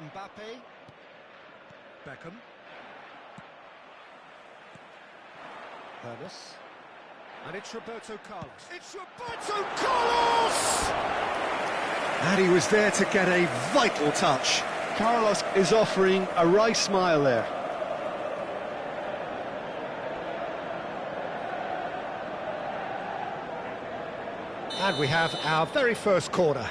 Mbappe. Beckham. Hermes. And it's Roberto Carlos. It's Roberto Carlos! And he was there to get a vital touch. Carlos is offering a wry smile there. And we have our very first corner.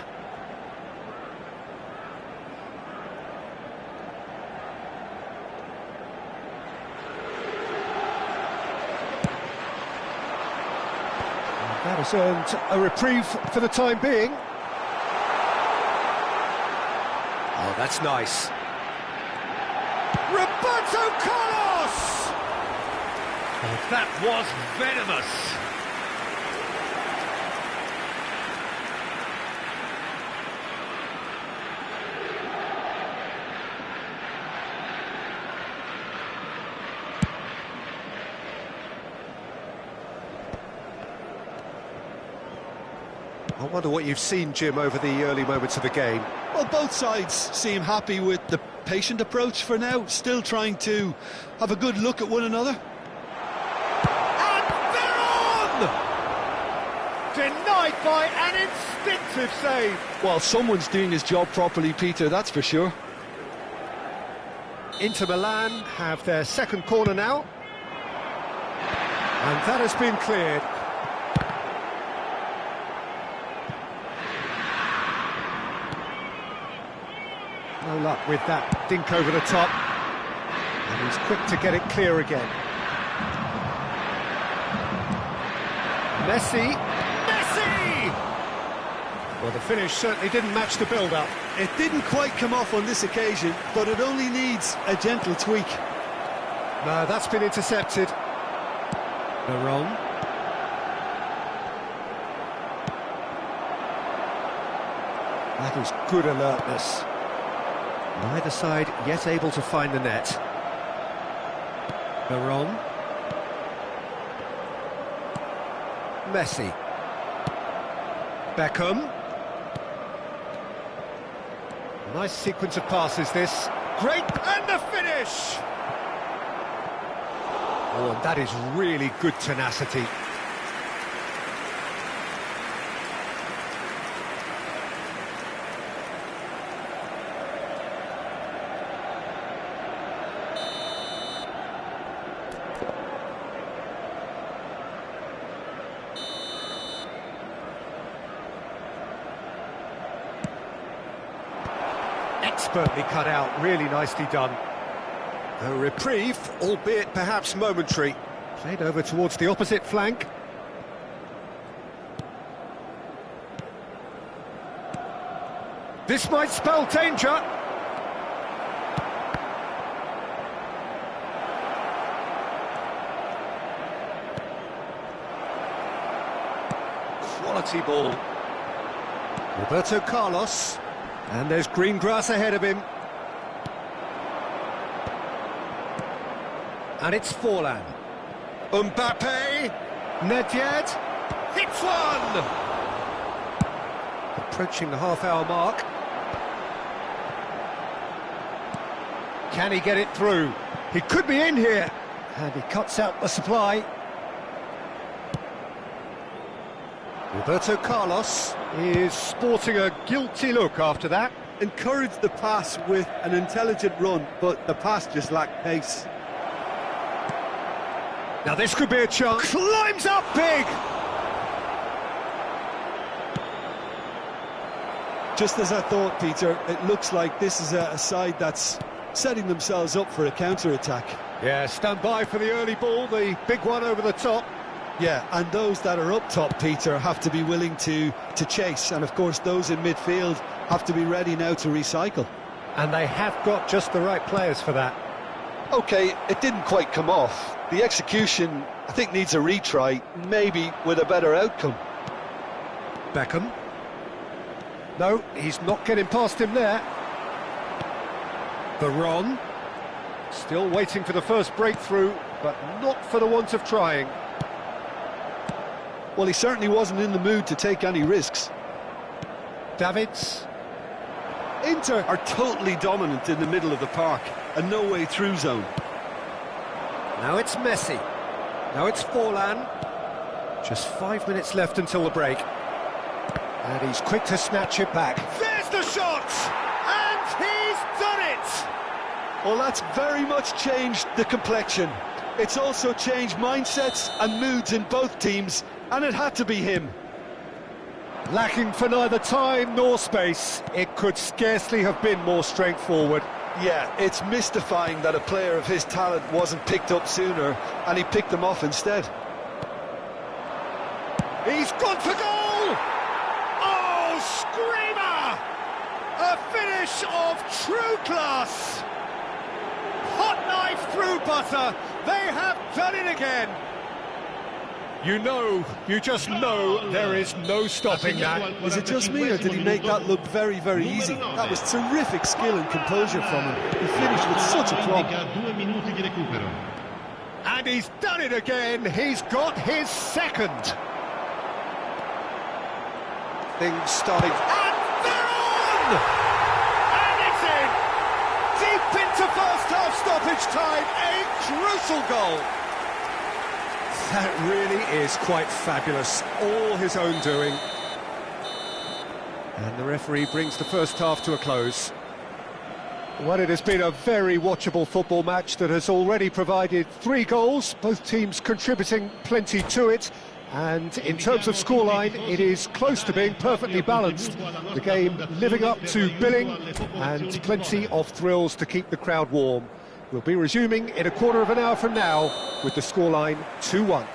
That has earned a reprieve for the time being. Oh, that's nice. Roberto Carlos! Oh, that was venomous. I wonder what you've seen, Jim, over the early moments of the game. Well, both sides seem happy with the patient approach for now, still trying to have a good look at one another. And they're on! Denied by an instinctive save. Well, someone's doing his job properly, Peter, that's for sure. Inter Milan have their second corner now. And that has been cleared. No luck with that dink over the top. And he's quick to get it clear again. Messi! Messi! Well, the finish certainly didn't match the build-up. It didn't quite come off on this occasion, but it only needs a gentle tweak. No, that's been intercepted. Veron. That is good alertness. Neither side yet able to find the net. Veron. Messi. Beckham. Nice sequence of passes this. Great, and the finish! Oh, and that is really good tenacity. Expertly cut out, really nicely done. A reprieve, albeit perhaps momentary. Played over towards the opposite flank. This might spell danger. Quality ball. Roberto Carlos. And there's green grass ahead of him. And it's Forlan. Mbappe. Nedved. Hits one! Approaching the half-hour mark. Can he get it through? He could be in here. And he cuts out the supply. Roberto Carlos is sporting a guilty look after that. Encouraged the pass with an intelligent run, but the pass just lacked pace. Now this could be a chance. Climbs up big! Just as I thought, Peter, it looks like this is a side that's setting themselves up for a counter-attack. Yeah, stand by for the early ball, the big one over the top. Yeah, and those that are up top, Peter, have to be willing to chase. And, of course, those in midfield have to be ready now to recycle. And they have got just the right players for that. OK, it didn't quite come off. The execution, I think, needs a retry, maybe with a better outcome. Beckham. No, he's not getting past him there. Veron. Still waiting for the first breakthrough, but not for the want of trying. Well, he certainly wasn't in the mood to take any risks. Davids. Inter are totally dominant in the middle of the park, a no-way through zone. Now it's Messi. Now it's Forlan. Just 5 minutes left until the break. And he's quick to snatch it back. There's the shot! And he's done it! Well, that's very much changed the complexion. It's also changed mindsets and moods in both teams, and it had to be him. Lacking for neither time nor space, it could scarcely have been more straightforward. Yeah, it's mystifying that a player of his talent wasn't picked up sooner, and he picked them off instead. He's gone for goal! Oh, screamer! A finish of true class! Hot knife through butter, they have done it again! You just know there is no stopping that. Is it just me, or did he make that look very, very easy? That was terrific skill and composure from him. He finished with such a plump. And he's done it again, he's got his second. Things starting... And they're on! And it's in! Deep into first half stoppage time, a crucial goal. That really is quite fabulous, all his own doing. And the referee brings the first half to a close. Well, it has been a very watchable football match that has already provided 3 goals, both teams contributing plenty to it. And in terms of scoreline, it is close to being perfectly balanced. The game living up to billing and plenty of thrills to keep the crowd warm. We'll be resuming in a quarter of an hour from now with the scoreline 2-1.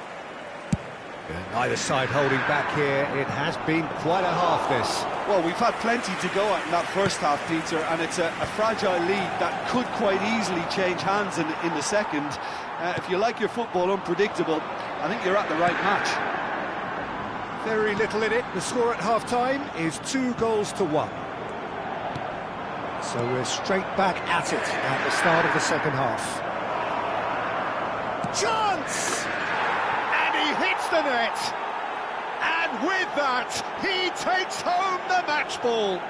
And either side holding back here. It has been quite a half, this. Well, we've had plenty to go at in that first half, Peter, and it's a fragile lead that could quite easily change hands in the second. If you like your football unpredictable, I think you're at the right match. Very little in it. The score at half-time is 2-1. So we're straight back at it at the start of the second half. Chance! And he hits the net! And with that, he takes home the match ball.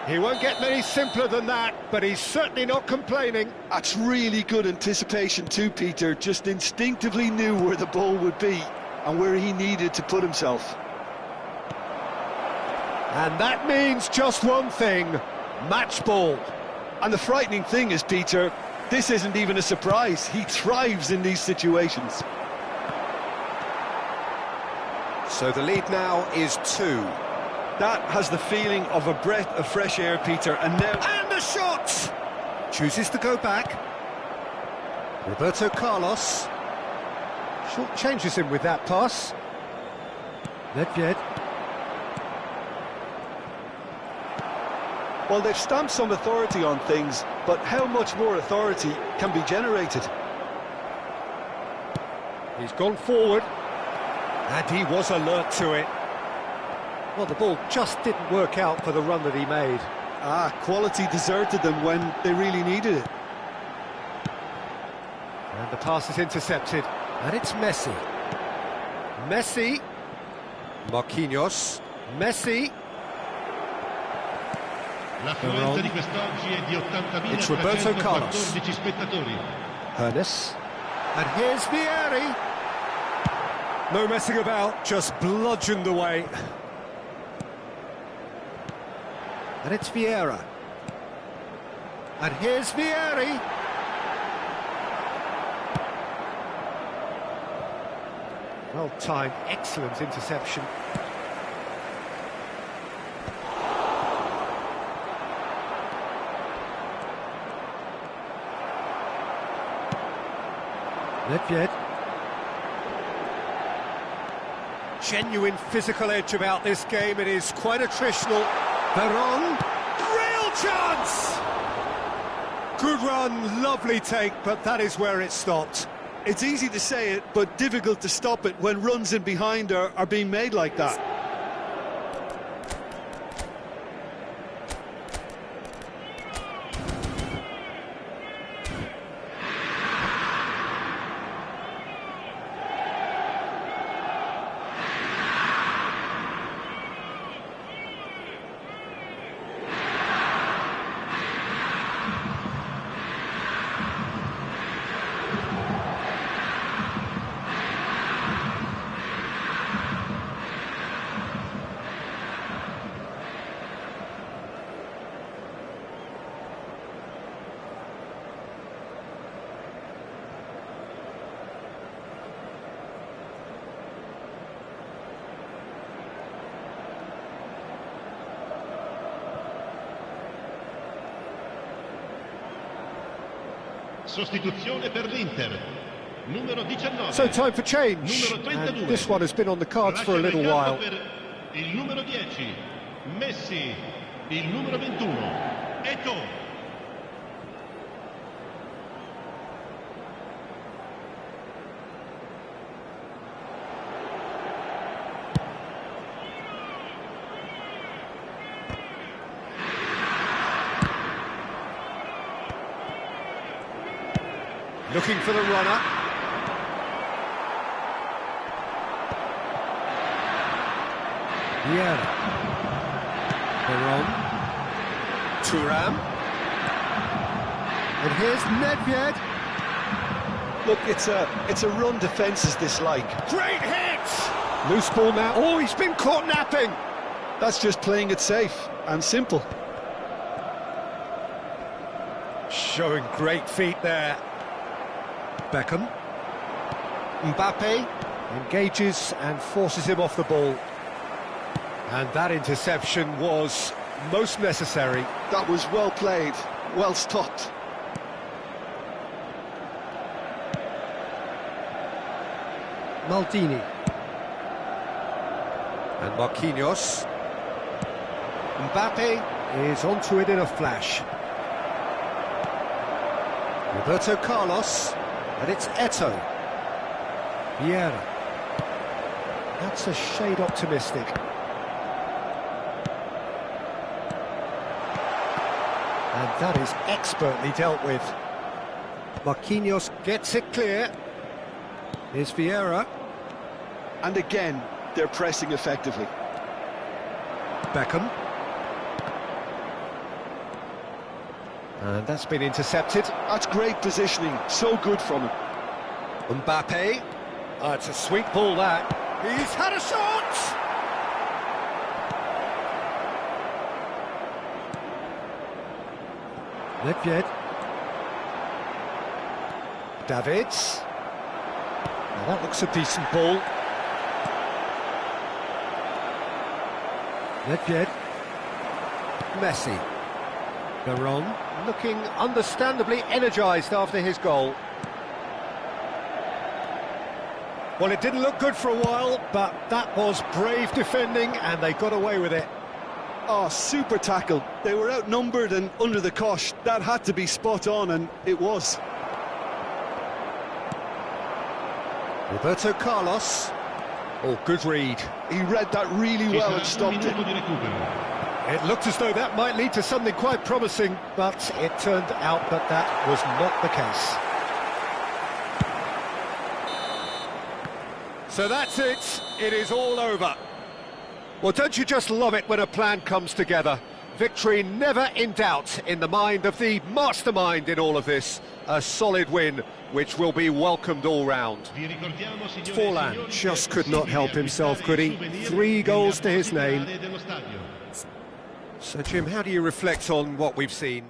He won't get many simpler than that, but he's certainly not complaining. That's really good anticipation too, Peter. Just instinctively knew where the ball would be and where he needed to put himself. And that means just one thing. Match ball. And the frightening thing is, Peter, this isn't even a surprise. He thrives in these situations. So the lead now is 2. That has the feeling of a breath of fresh air, Peter, and now... And the shot! Chooses to go back. Roberto Carlos. Short changes him with that pass. Nedved. Well, they've stamped some authority on things, but how much more authority can be generated? He's gone forward, and he was alert to it. Well, the ball just didn't work out for the run that he made. Quality deserted them when they really needed it. And the pass is intercepted, and it's Messi. Messi. Marquinhos. Messi. It's Roberto Carlos. Hernes. And here's Vieri. No messing about, just bludgeoned away. And it's Vieira. And here's Vieri. Well timed, excellent interception. Nedved. Genuine physical edge about this game. It is quite attritional. Veron. Real chance! Good run, lovely take, but that is where it stopped. It's easy to say it, but difficult to stop it when runs in behind are being made like that. Sostituzione per l'Inter. Numero 19. So time for change, Numero 32. and this one has been on the cards for a little while. Per il numero 10, Messi. Il numero 21, Eto'o. Looking for the runner. Vieira. Veron. Thuram. And here's Nedved. Look, it's a run defences dislike. Great hit! Loose ball now. Oh, he's been caught napping. That's just playing it safe and simple. Showing great feet there. Beckham. Mbappe engages and forces him off the ball. And that interception was most necessary. That was well played, well stopped. Maldini. And Marquinhos. Mbappe is onto it in a flash. Roberto Carlos. And it's Eto'o. Vieira. That's a shade optimistic. And that is expertly dealt with. Marquinhos gets it clear. Here's Vieira. And again, they're pressing effectively. Beckham. And that's been intercepted. That's great positioning, so good from him. Mbappe. Oh, it's a sweet ball, that. He's had a shot! Nedved. Davids. Now that looks a decent ball. Nedved. Messi. Veron looking understandably energised after his goal. Well, it didn't look good for a while, but that was brave defending and they got away with it. Oh, super tackle. They were outnumbered and under the cosh. That had to be spot on, and it was. Roberto Carlos. Oh, good read. He read that really well and stopped it. It looked as though that might lead to something quite promising, but it turned out that that was not the case. So that's it. It is all over. Well, don't you just love it when a plan comes together? Victory never in doubt in the mind of the mastermind in all of this. A solid win, which will be welcomed all round. Forlan just could not help himself, could he? 3 goals to his name. So, Jim, how do you reflect on what we've seen?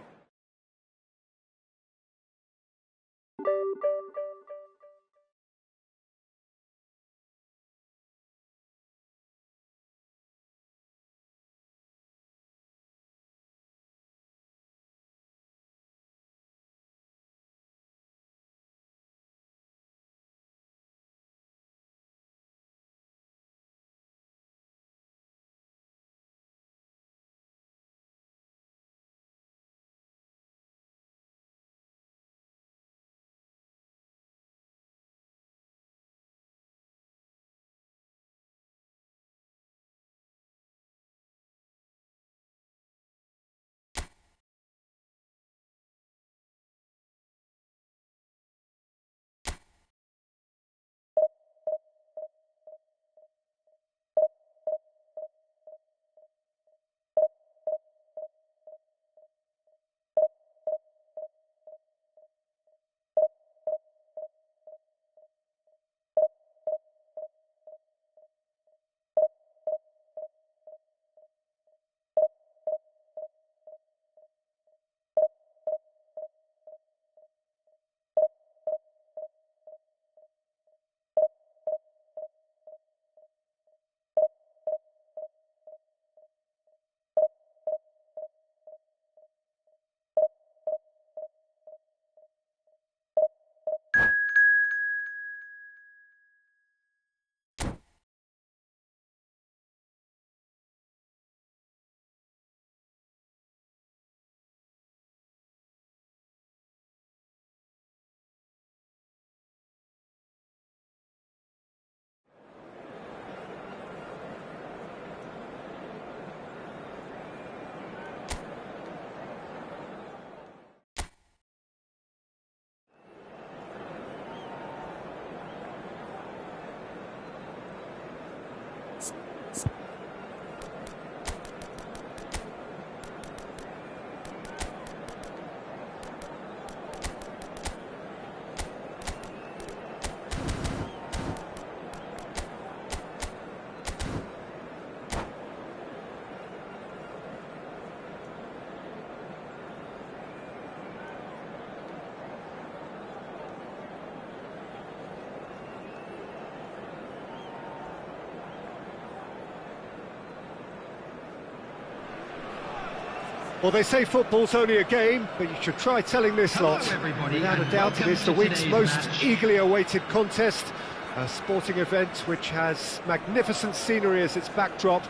Well, they say football's only a game, but you should try telling this Hello, lot. everybody, Without a and doubt, it welcome is the to week's today's most match. eagerly awaited contest. A sporting event which has magnificent scenery as its backdrop.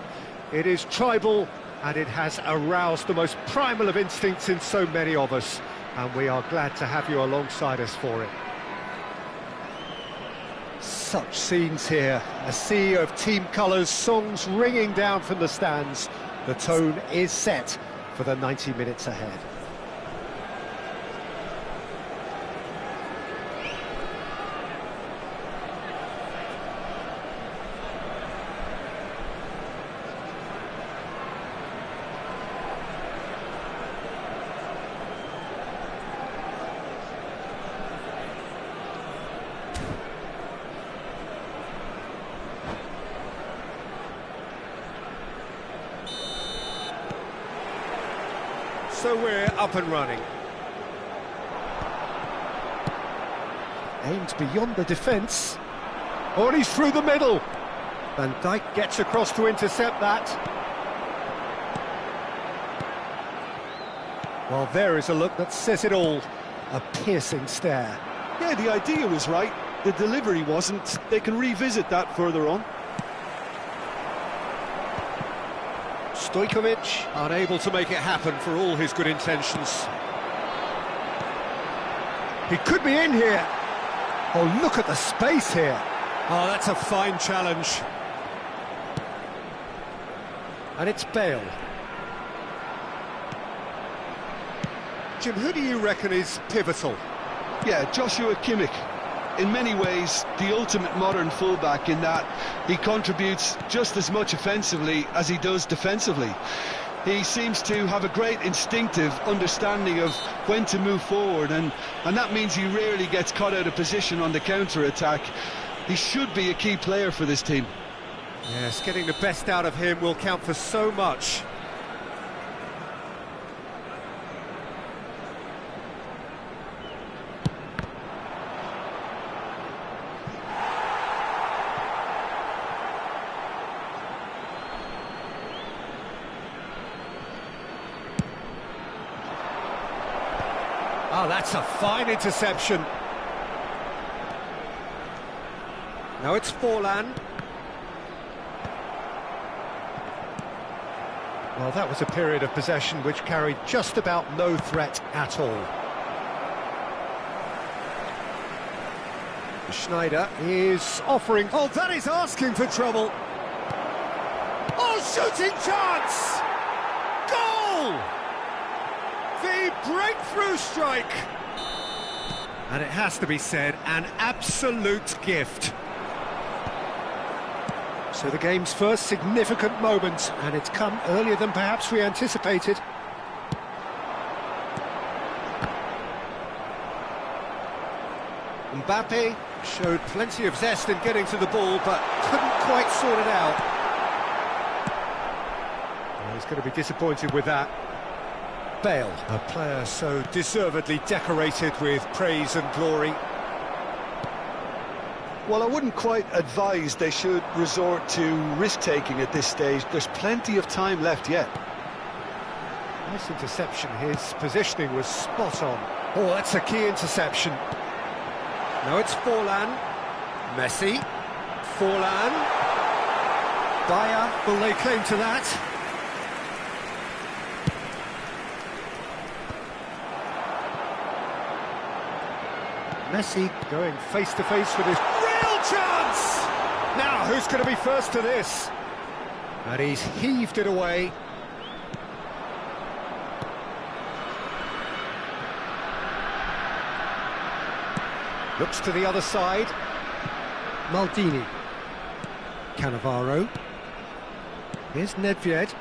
It is tribal, and it has aroused the most primal of instincts in so many of us. And we are glad to have you alongside us for it. Such scenes here, a sea of team colours, songs ringing down from the stands. The tone is set for the 90 minutes ahead. So we're up and running. Aimed beyond the defence. Oh, and he's through the middle. Van Dijk gets across to intercept that. Well, there is a look that says it all. A piercing stare. Yeah, the idea was right, the delivery wasn't. They can revisit that further on. Stojkovic unable to make it happen for all his good intentions. He could be in here. Oh, look at the space here. Oh, that's a fine challenge. And it's Bale. Jim, who do you reckon is pivotal? Yeah, Joshua Kimmich. In many ways, the ultimate modern fullback in that he contributes just as much offensively as he does defensively. He seems to have a great instinctive understanding of when to move forward, and that means he rarely gets caught out of position on the counter-attack. He should be a key player for this team. Yes, getting the best out of him will count for so much. Oh, that's a fine interception. Now it's Forlan. Well, that was a period of possession which carried just about no threat at all. Schneider is offering... Oh, that is asking for trouble. Oh, shooting chance! Goal! The breakthrough strike! And it has to be said, an absolute gift. So the game's first significant moment, and it's come earlier than perhaps we anticipated. Mbappe showed plenty of zest in getting to the ball, but couldn't quite sort it out. Well, he's going to be disappointed with that. Bale, a player so deservedly decorated with praise and glory. Well, I wouldn't quite advise they should resort to risk-taking at this stage. There's plenty of time left yet. Nice interception. His positioning was spot on. Oh, that's a key interception. Now it's Forlan. Messi. Forlan. Bayer, will they claim to that? Messi going face-to-face with his real chance! Now, who's going to be first to this? And he's heaved it away. Looks to the other side. Maldini. Cannavaro. Here's Nedved.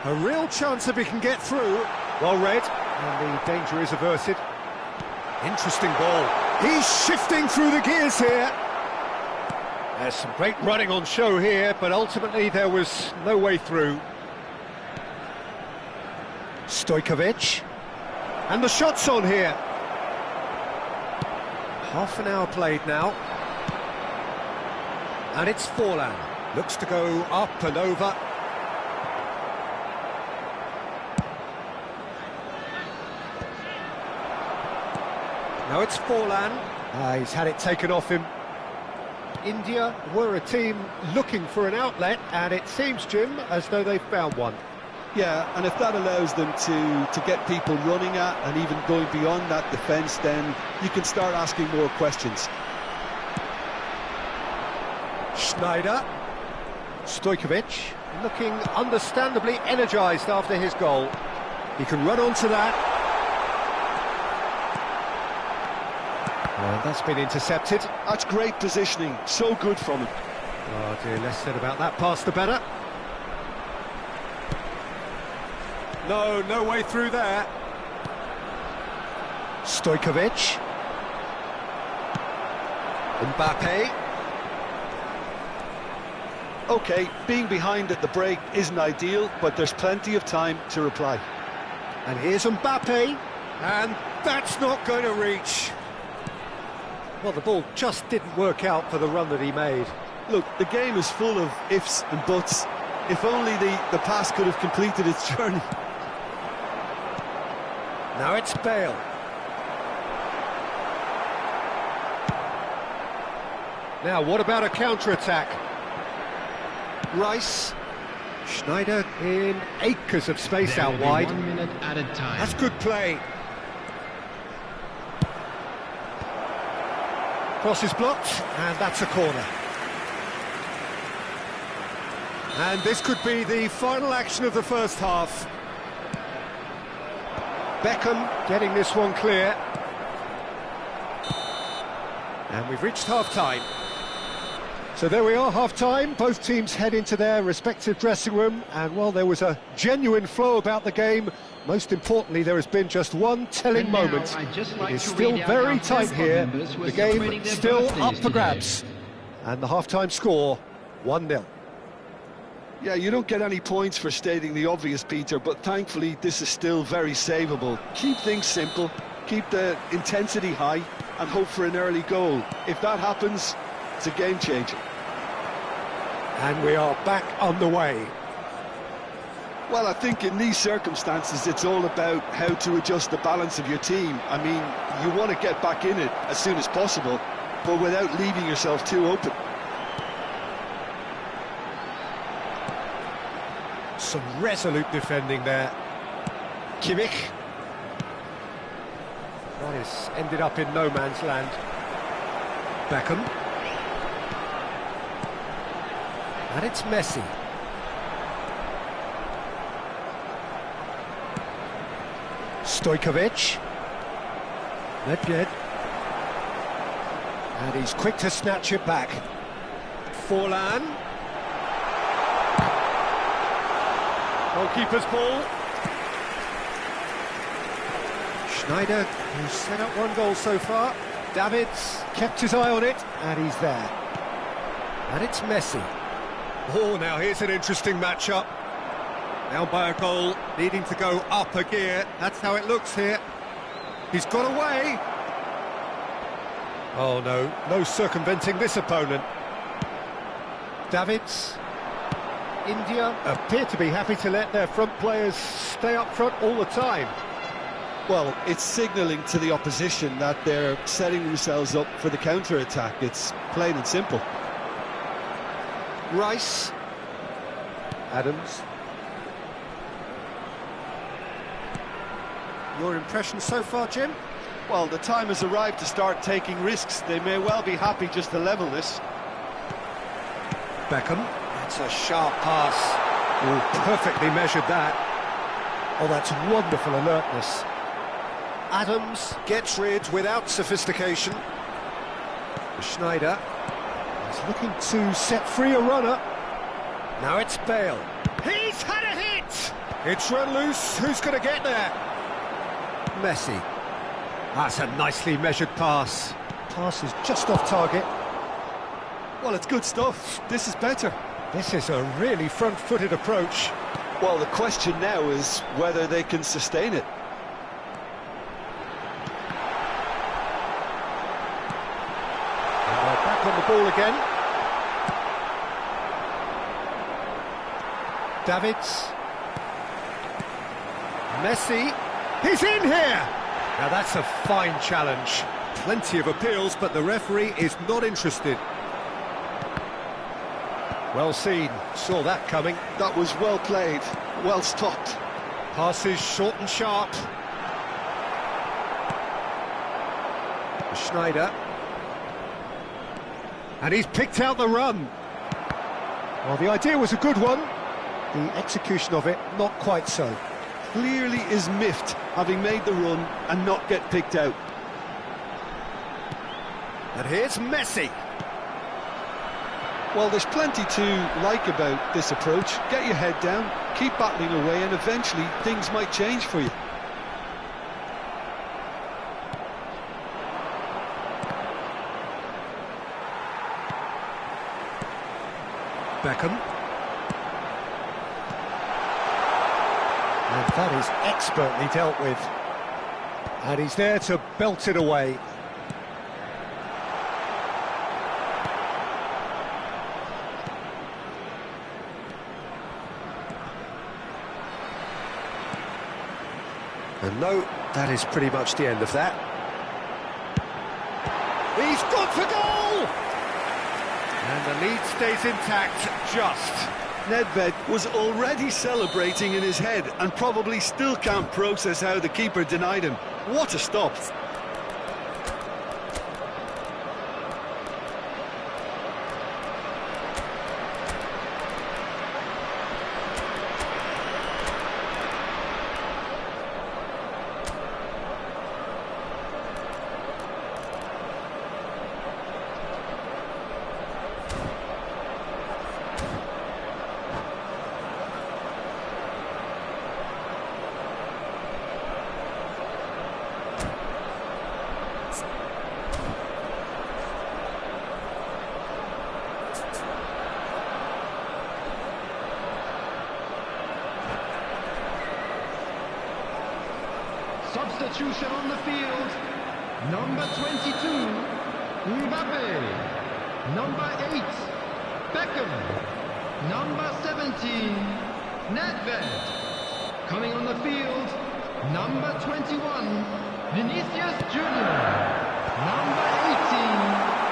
A real chance if he can get through. Well read, and the danger is averted. Interesting ball. He's shifting through the gears here. There's some great running on show here, but ultimately there was no way through. Stojkovic. And the shot's on here. Half an hour played now. And it's Forlan. Looks to go up and over. Now it's Forlan. He's had it taken off him. India were a team looking for an outlet, and it seems, Jim, as though they've found one. Yeah, and if that allows them to get people running at and even going beyond that defence, then you can start asking more questions. Schneider. Stojkovic looking understandably energised after his goal. He can run onto that. Well, that's been intercepted. That's great positioning, so good from him. Oh dear, less said about that pass the better. No way through there. Stojkovic. Mbappe. OK, being behind at the break isn't ideal, but there's plenty of time to reply. And here's Mbappe, and that's not going to reach. Well, the ball just didn't work out for the run that he made. Look, the game is full of ifs and buts. If only the pass could have completed its journey. Now it's Bale. Now, what about a counter-attack? Rice. Schneider in acres of space out wide. 1 minute added time. That's good play. Cross is blocked, and that's a corner. And this could be the final action of the first half. Beckham getting this one clear. And we've reached half-time. So there we are, half-time. Both teams head into their respective dressing room, and while there was a genuine flow about the game, most importantly, there has been just one telling moment. It is still very tight here. The game still up for grabs. And the half-time score, 1-0. Yeah, you don't get any points for stating the obvious, Peter, but thankfully this is still very savable. Keep things simple, keep the intensity high, and hope for an early goal. If that happens, it's a game changer. And we are back on the way. Well, I think in these circumstances it's all about how to adjust the balance of your team. I mean, you want to get back in it as soon as possible, but without leaving yourself too open. Some resolute defending there. Kimmich. That has ended up in no man's land. Beckham. And it's Messi. Stojkovic. Nedved. And he's quick to snatch it back. Forlan. Goalkeeper's ball. Schneider, who's set up one goal so far. Davids kept his eye on it, and he's there. And it's Messi. Oh, now here's an interesting matchup. Down by a goal, needing to go up a gear. That's how it looks here. He's got away. Oh no, no circumventing this opponent. Davids. India appear to be happy to let their front players stay up front all the time. Well, it's signalling to the opposition that they're setting themselves up for the counter-attack. It's plain and simple. Rice. Adams. Your impression so far, Jim? Well, the time has arrived to start taking risks. They may well be happy just to level this. Beckham. That's a sharp pass. Oh, perfectly measured that. Oh, that's wonderful alertness. Adams gets rid without sophistication. Schneider is looking to set free a runner. Now it's Bale. He's had a hit! It's run loose. Who's going to get there? Messi. That's a nicely measured pass. Pass is just off target. Well, it's good stuff. This is better. This is a really front-footed approach. Well, the question now is whether they can sustain it. And they're back on the ball again. Davids. Messi. He's in here! Now that's a fine challenge. Plenty of appeals, but the referee is not interested. Well seen, saw that coming. That was well played, well stopped. Passes short and sharp. Schneider. And he's picked out the run. Well, the idea was a good one. The execution of it, not quite so. Clearly is miffed, having made the run and not get picked out. And here's Messi. Well, there's plenty to like about this approach. Get your head down, keep battling away, and eventually things might change for you. Beckham. And that is expertly dealt with. And he's there to belt it away. And no, that is pretty much the end of that. He's gone for goal! And the lead stays intact, just. Nedved was already celebrating in his head and probably still can't process how the keeper denied him. What a stop! Substitution on the field. Number 22, Mbappe. Number 8, Beckham. Number 17, Nedved. Coming on the field, number 21, Vinicius Junior. Number 18,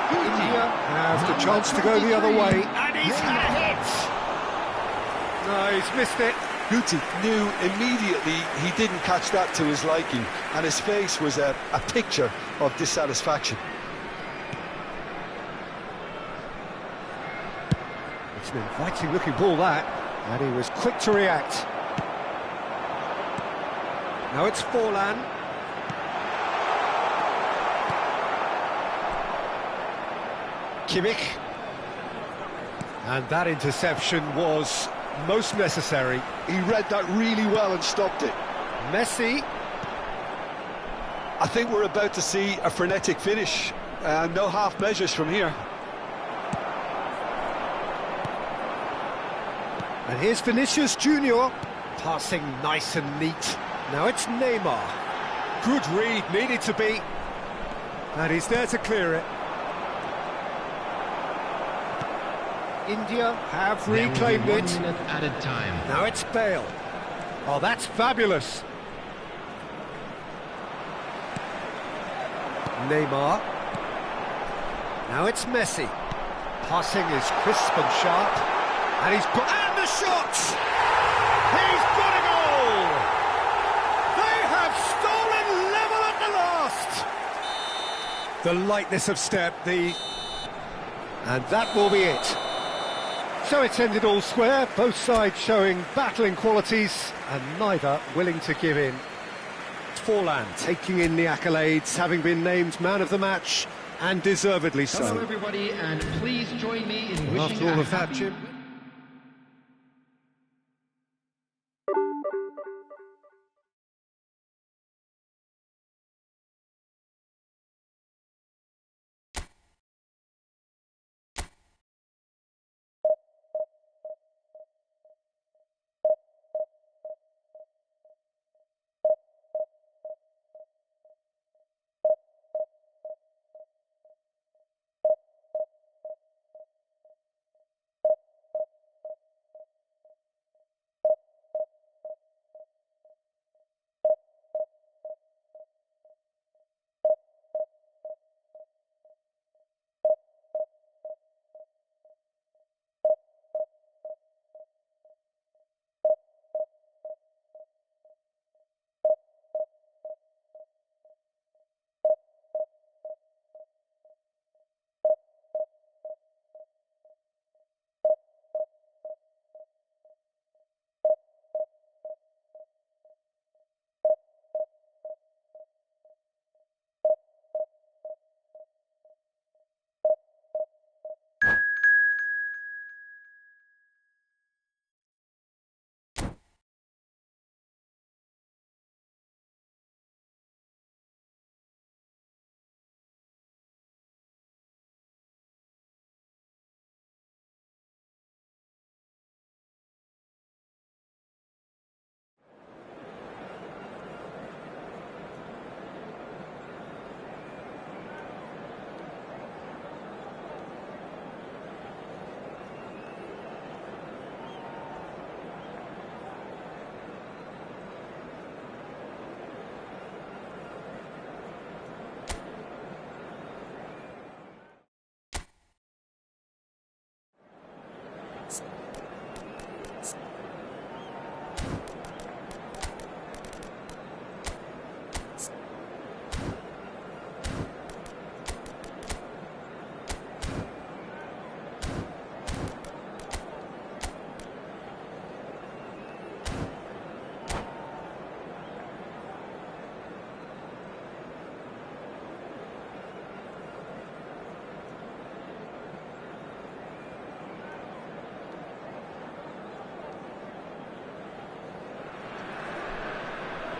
Guti. India have the chance to go the other way. And he's had a hit! No, he's missed it. Guti knew immediately he didn't catch that to his liking, and his face was a picture of dissatisfaction. It's an inviting looking ball, that, and he was quick to react. Now it's Forlan. Kimmich. And that interception was most necessary. He read that really well and stopped it. Messi. I think we're about to see a frenetic finish. No half measures from here. And here's Vinicius Junior, passing nice and neat. Now it's Neymar. Good read, needed to be. And he's there to clear it. India have reclaimed it. 1 minute added time. Now it's Bale. Oh, that's fabulous. Neymar. Now it's Messi. Passing is crisp and sharp. And he's got... And the shot! He's got a goal! They have stolen level at the last! The lightness of step, and that will be it. So it's ended all square, both sides showing battling qualities and neither willing to give in. Forlan taking in the accolades, having been named man of the match, and deservedly so. Hello everybody, and please join me in wishing After all a of that, happy... Jim,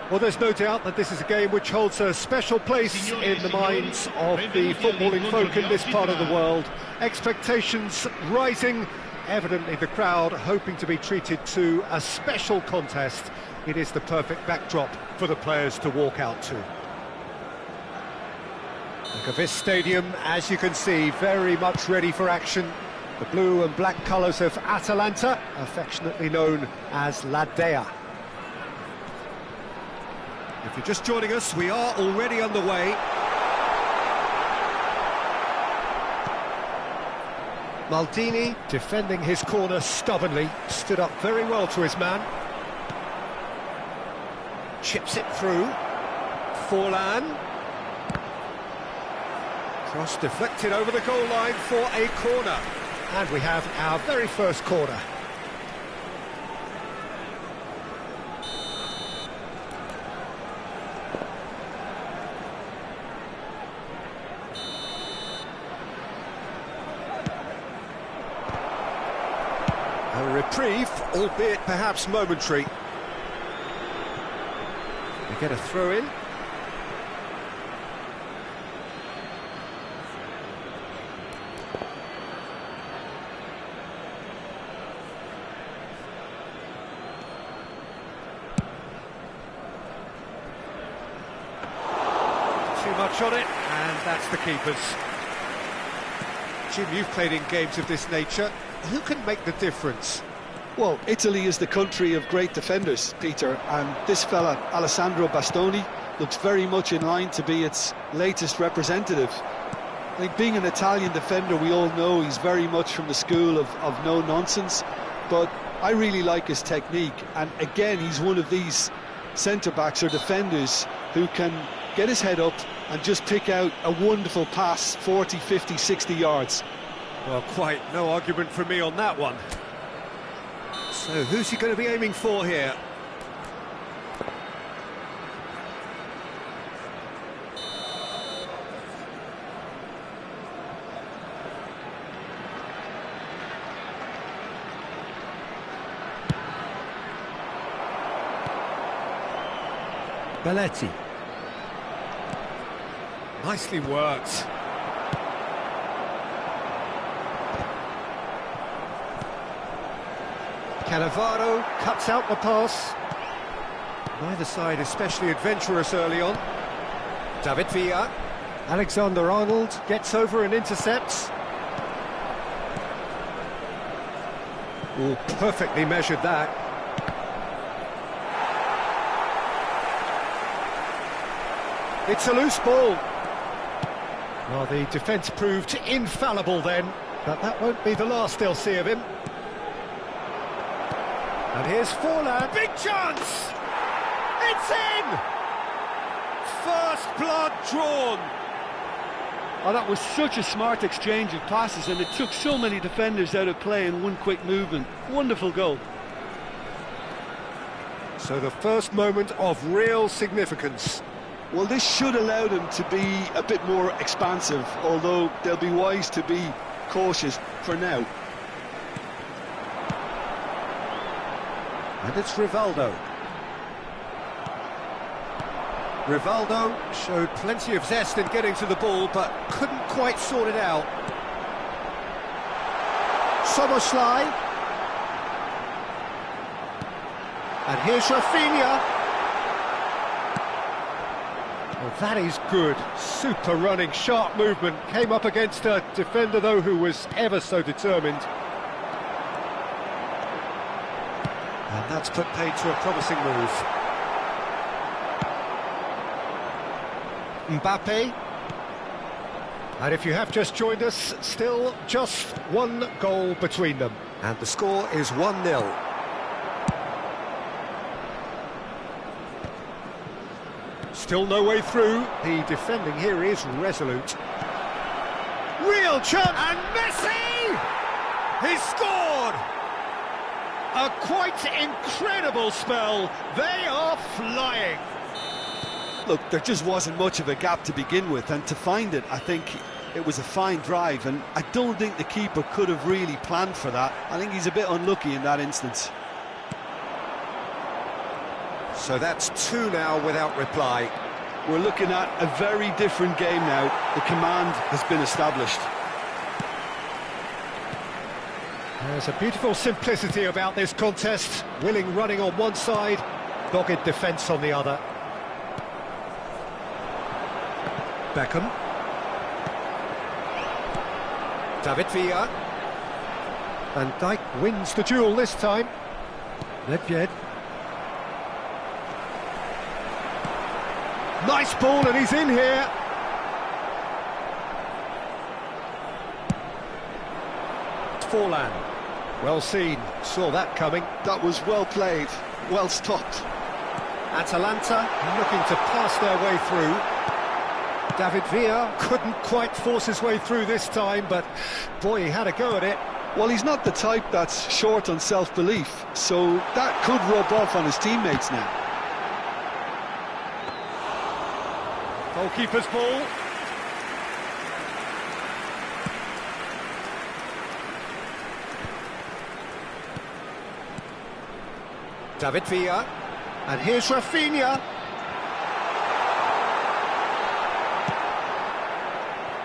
Well, there's no doubt that this is a game which holds a special place in the minds of the footballing folk in this part of the world. Expectations rising, evidently the crowd hoping to be treated to a special contest. It is the perfect backdrop for the players to walk out to. Look at this stadium, as you can see, very much ready for action. The blue and black colours of Atalanta, affectionately known as La Dea. If you're just joining us, we are already underway. Maldini, defending his corner stubbornly, stood up very well to his man. Chips it through. Forlan. Cross deflected over the goal line for a corner. And we have our very first corner. A reprieve, albeit perhaps momentary. They get a throw-in. Too much on it, and that's the keeper's. Jim, you've played in games of this nature. Who can make the difference? Well, Italy is the country of great defenders, Peter, and this fella, Alessandro Bastoni, looks very much in line to be its latest representative. I think being an Italian defender, we all know he's very much from the school of no-nonsense, but I really like his technique, and again, he's one of these centre-backs or defenders who can get his head up and just pick out a wonderful pass, 40, 50, 60 yards. Well, quite no argument from me on that one. So, who's he going to be aiming for here? Belletti. Nicely worked. Cannavaro cuts out the pass. Neither side especially adventurous early on. David Villa. Alexander-Arnold gets over and intercepts. Oh, perfectly measured that. It's a loose ball. Well, the defence proved infallible then, but that won't be the last they'll see of him. And here's Forlan. Big chance! It's in! First blood drawn. Oh, that was such a smart exchange of passes, and it took so many defenders out of play in one quick movement. Wonderful goal. So the first moment of real significance. Well, this should allow them to be a bit more expansive, although they'll be wise to be cautious for now. And it's Rivaldo. Rivaldo showed plenty of zest in getting to the ball, but couldn't quite sort it out. Szoboszlai. And here's Rafinha. Well, that is good. Super running, sharp movement. Came up against a defender, though, who was ever so determined. And that's put paid to a promising move. Mbappe. And if you have just joined us, still just one goal between them. And the score is 1-0. Still no way through. The defending here is resolute. Real chance! And Messi! He's scored! A quite incredible spell. They are flying. Look, there just wasn't much of a gap to begin with, and to find it, I think it was a fine drive, and I don't think the keeper could have really planned for that. I think he's a bit unlucky in that instance. So that's two now without reply. We're looking at a very different game now. The command has been established. There's a beautiful simplicity about this contest. Willing running on one side, dogged defence on the other. Beckham. David Villa. Van Dijk wins the duel this time. Nedved. Nice ball, and he's in here. Forlan. Well seen, saw that coming. That was well played, well stopped. Atalanta looking to pass their way through. David Villa couldn't quite force his way through this time, but boy, he had a go at it. Well, he's not the type that's short on self-belief, so that could rub off on his teammates now. Goalkeeper's ball. David Villa. And here's Rafinha.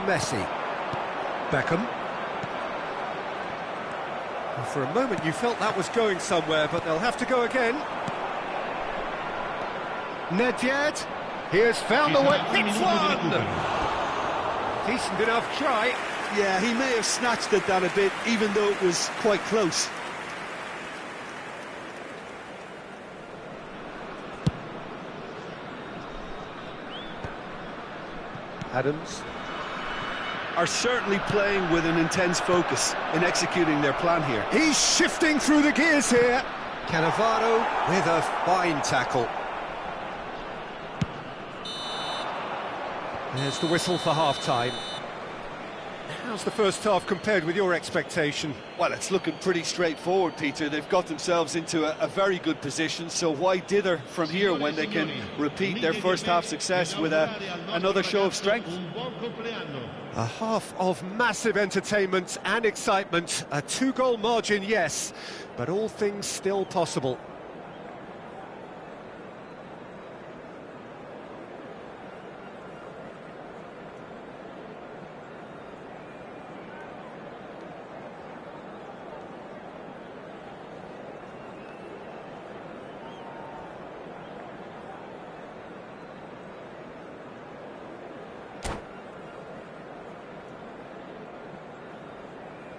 Messi. Beckham. Well, for a moment you felt that was going somewhere, but they'll have to go again. Nedved. Here's found a way. Hits one! Decent enough try. Yeah, he may have snatched at that a bit, even though it was quite close. Adams. Are certainly playing with an intense focus in executing their plan here. He's shifting through the gears here. Cannavaro with a fine tackle. There's the whistle for half-time. How's the first half compared with your expectation? Well, it's looking pretty straightforward, Peter. They've got themselves into a very good position, so why dither from here when they can repeat their first half success with another show of strength? A half of massive entertainment and excitement. A two-goal margin, yes, but all things still possible.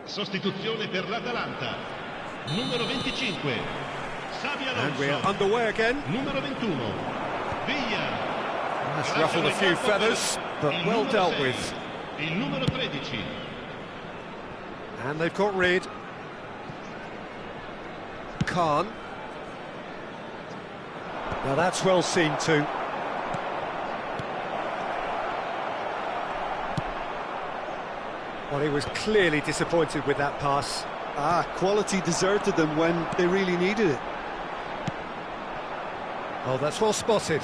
Sostituzione per l'Atalanta. Numero 25. Xabi Alonso. And we're underway again. Numero 21. Villa. That's ruffled a few feathers, but well dealt with. Il numero 13. And they've got rid. Khan. Now that's well seen too. Well, he was clearly disappointed with that pass. Quality deserted them when they really needed it. Oh, that's well spotted.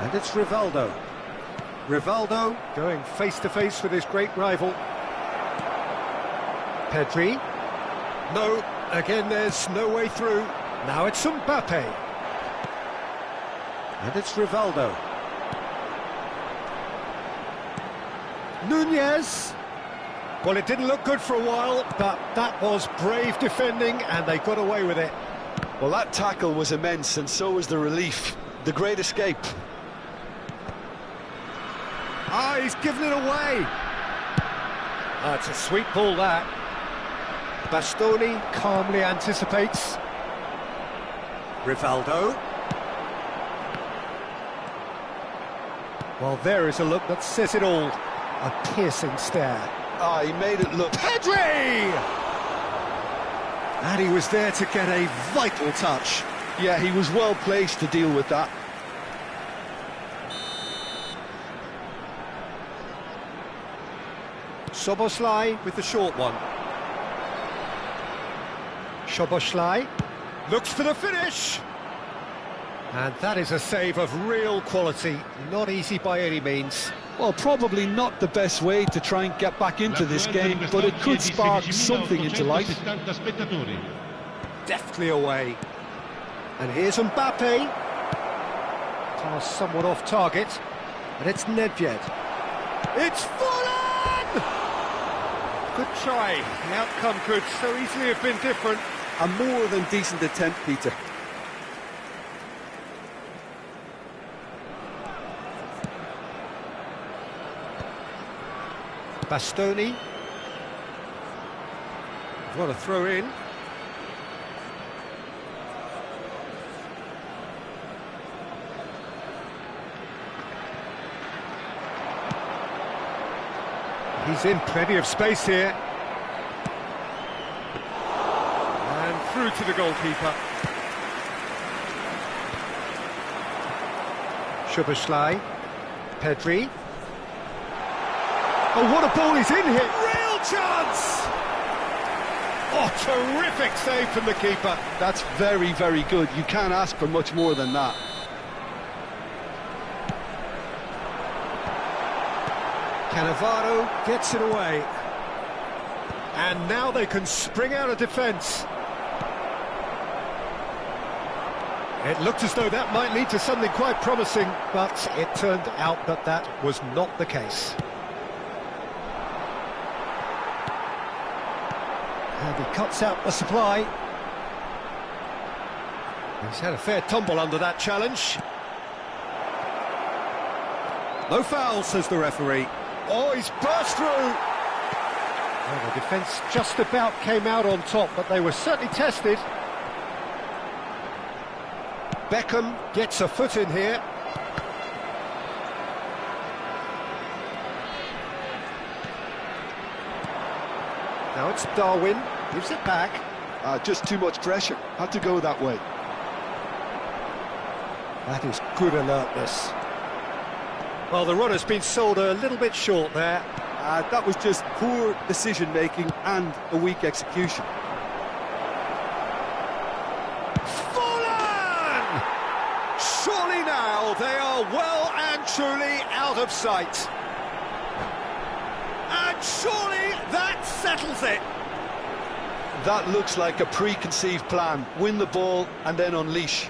And it's Rivaldo. Rivaldo going face-to-face with his great rival. Pedri. No, again there's no way through. Now it's Mbappe. And it's Rivaldo. Nunez. Well, it didn't look good for a while, but that was brave defending, and they got away with it. Well, that tackle was immense, and so was the relief. The great escape. He's given it away. It's a sweet ball, that. Bastoni calmly anticipates. Rivaldo. Well, there is a look that says it all. A piercing stare. He made it look... Pedri! And he was there to get a vital touch. Yeah, he was well placed to deal with that. Szoboszlai with the short one. Szoboszlai looks for the finish. And that is a save of real quality. Not easy by any means. Well, probably not the best way to try and get back into this game, but it could spark something into life. Deftly away. And here's Mbappe. Pass somewhat off target. And it's Nedved. It's Fulham! Good try. The outcome could so easily have been different. A more than decent attempt, Peter. Bastoni. What a throw in. He's in plenty of space here. And through to the goalkeeper. Szoboszlai. Pedri. Oh, what a ball he's in here! Real chance! Oh, terrific save from the keeper. That's very, very good. You can't ask for much more than that. Cannavaro gets it away. And now they can spring out of defence. It looked as though that might lead to something quite promising, but it turned out that that was not the case. And he cuts out the supply. He's had a fair tumble under that challenge. No foul, says the referee. Oh, he's burst through! Well, the defence just about came out on top, but they were certainly tested. Beckham gets a foot in here. Now it's Darwin, gives it back. Just too much pressure. Had to go that way. That is good alertness. Well, the runner's been sold a little bit short there. That was just poor decision-making and a weak execution. Fulham! Surely now they are well and truly out of sight. And surely that settles it. That looks like a preconceived plan. Win the ball and then unleash.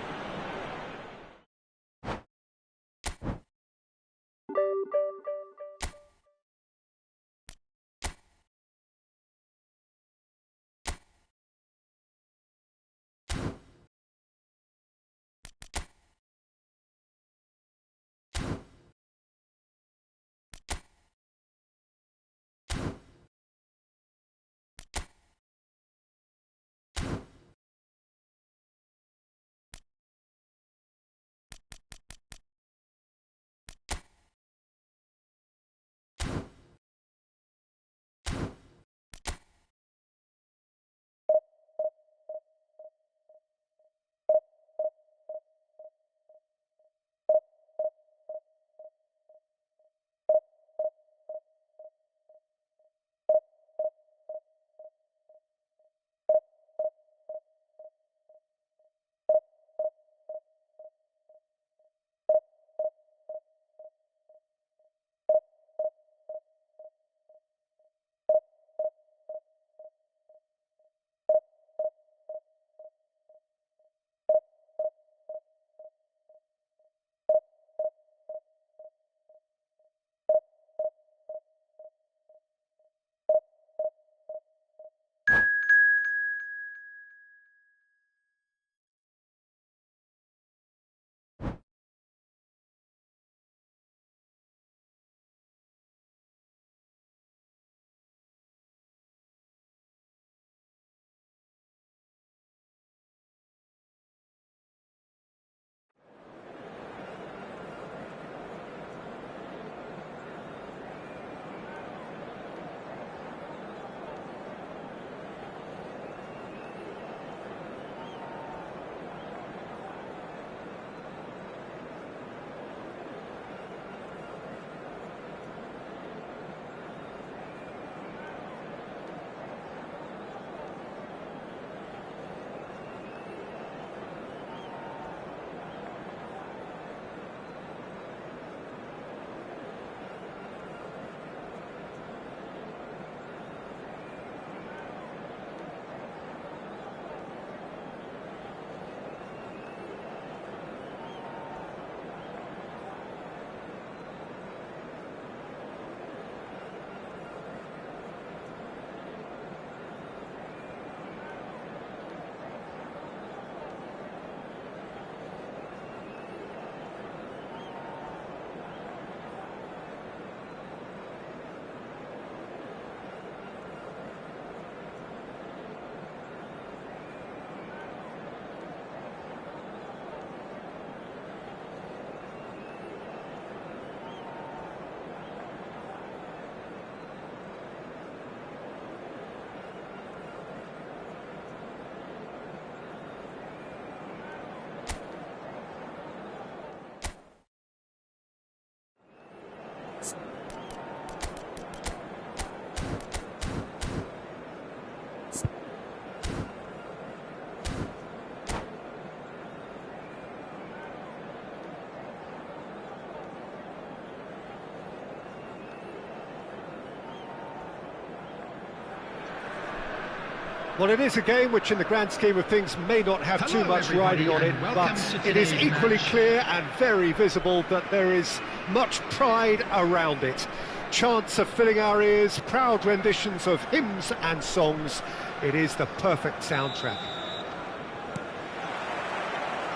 Well, it is a game which in the grand scheme of things may not have too much riding on it, but it is equally clear and very visible that there is much pride around it. Chants are filling our ears, proud renditions of hymns and songs. It is the perfect soundtrack.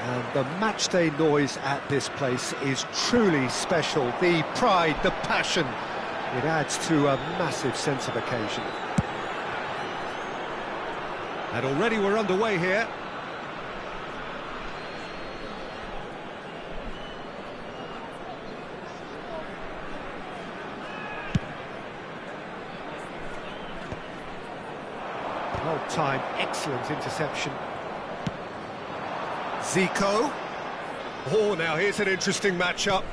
And the matchday noise at this place is truly special. The pride, the passion, it adds to a massive sense of occasion. And already we're underway here. Well timed, excellent interception. Zico. Oh, now here's an interesting matchup.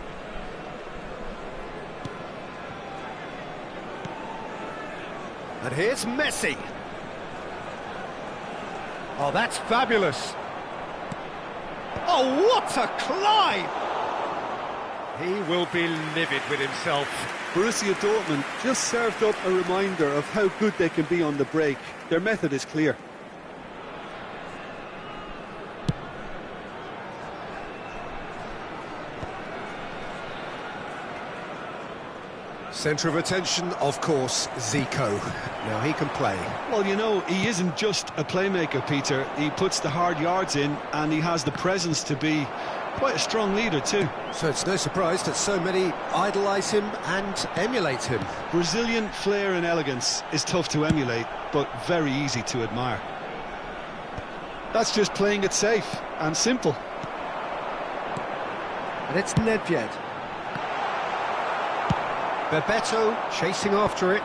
And here's Messi. Oh, that's fabulous. Oh, what a climb! He will be livid with himself. Borussia Dortmund just served up a reminder of how good they can be on the break. Their method is clear. Centre of attention, of course, Zico. Now he can play. Well, you know, he isn't just a playmaker, Peter. He puts the hard yards in, and he has the presence to be quite a strong leader too. So it's no surprise that so many idolise him and emulate him. Brazilian flair and elegance is tough to emulate, but very easy to admire. That's just playing it safe and simple. And it's Nedved. Bebeto chasing after it.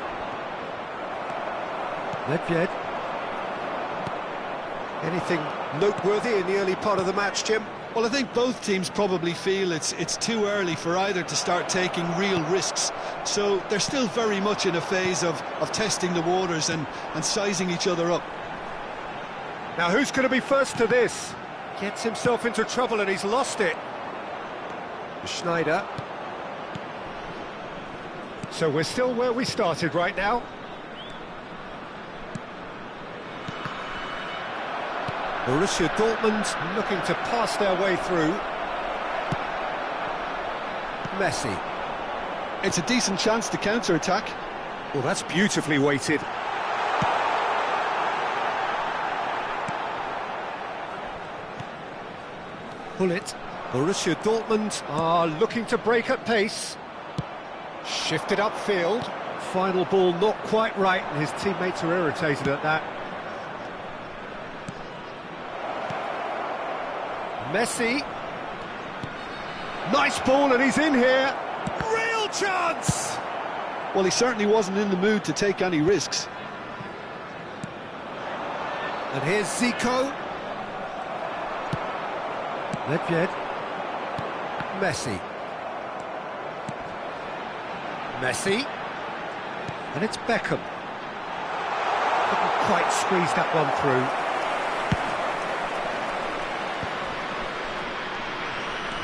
Nedved. Anything noteworthy in the early part of the match, Jim? Well, I think both teams probably feel it's too early for either to start taking real risks. So they're still very much in a phase of testing the waters and sizing each other up. Now who's going to be first to this? Gets himself into trouble and he's lost it. Schneider. So we're still where we started right now. Borussia Dortmund looking to pass their way through. Messi. It's a decent chance to counter-attack. Well, that's beautifully weighted. Gullit. Borussia Dortmund are looking to break at pace. Shifted upfield. Final ball not quite right, and his teammates are irritated at that. Messi. Nice ball, and he's in here. Real chance! Well, he certainly wasn't in the mood to take any risks. And here's Zico. Nedved. Messi. Messi. And it's Beckham. Couldn't quite squeeze that one through.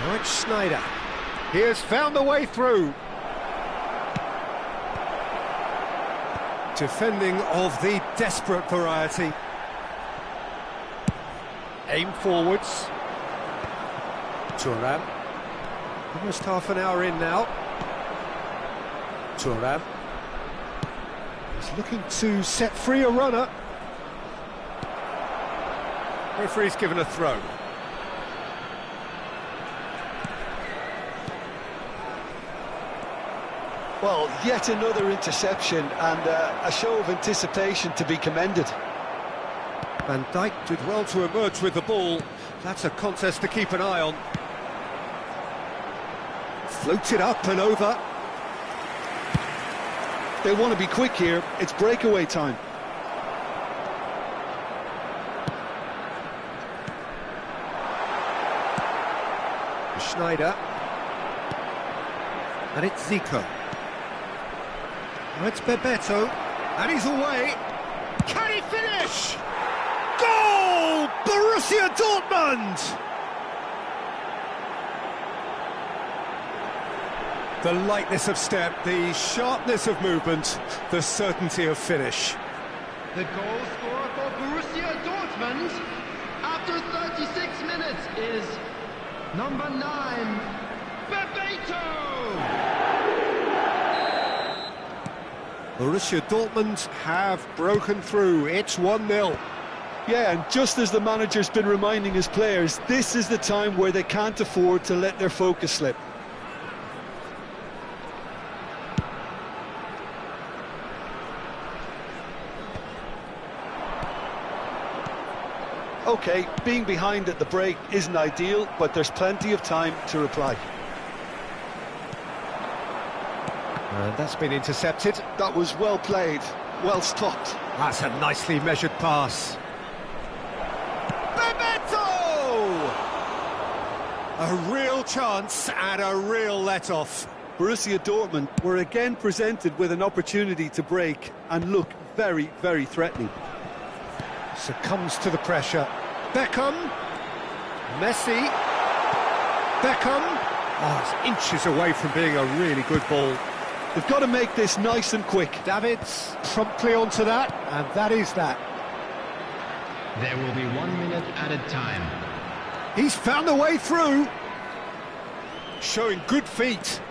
Now it's Schneider. He has found a way through. Defending of the desperate variety. Aim forwards. Thuram. Almost half an hour in now. Thuram. He's looking to set free a runner. Referee's given a throw. Well, yet another interception and a show of anticipation to be commended. Van Dijk did well to emerge with the ball. That's a contest to keep an eye on. Floated up and over. They want to be quick here. It's breakaway time. Schneider. And it's Zico. Now it's Bebeto. And he's away. Can he finish? Goal! Borussia Dortmund! The lightness of step, the sharpness of movement, the certainty of finish. The goal scorer for Borussia Dortmund after 36 minutes is number 9, Bebeto! Borussia Dortmund have broken through. It's 1-0. Yeah, and just as the manager's been reminding his players, this is the time where they can't afford to let their focus slip. OK, being behind at the break isn't ideal, but there's plenty of time to reply. And that's been intercepted. That was well played, well stopped. That's a nicely measured pass. Bebeto! A real chance and a real let-off. Borussia Dortmund were again presented with an opportunity to break and look very, very threatening. Succumbs to the pressure. Beckham. Messi. Beckham. Oh, it's inches away from being a really good ball. They've got to make this nice and quick. Davids promptly onto that, and that is that. There will be 1 minute added time. He's found a way through. Showing good feet.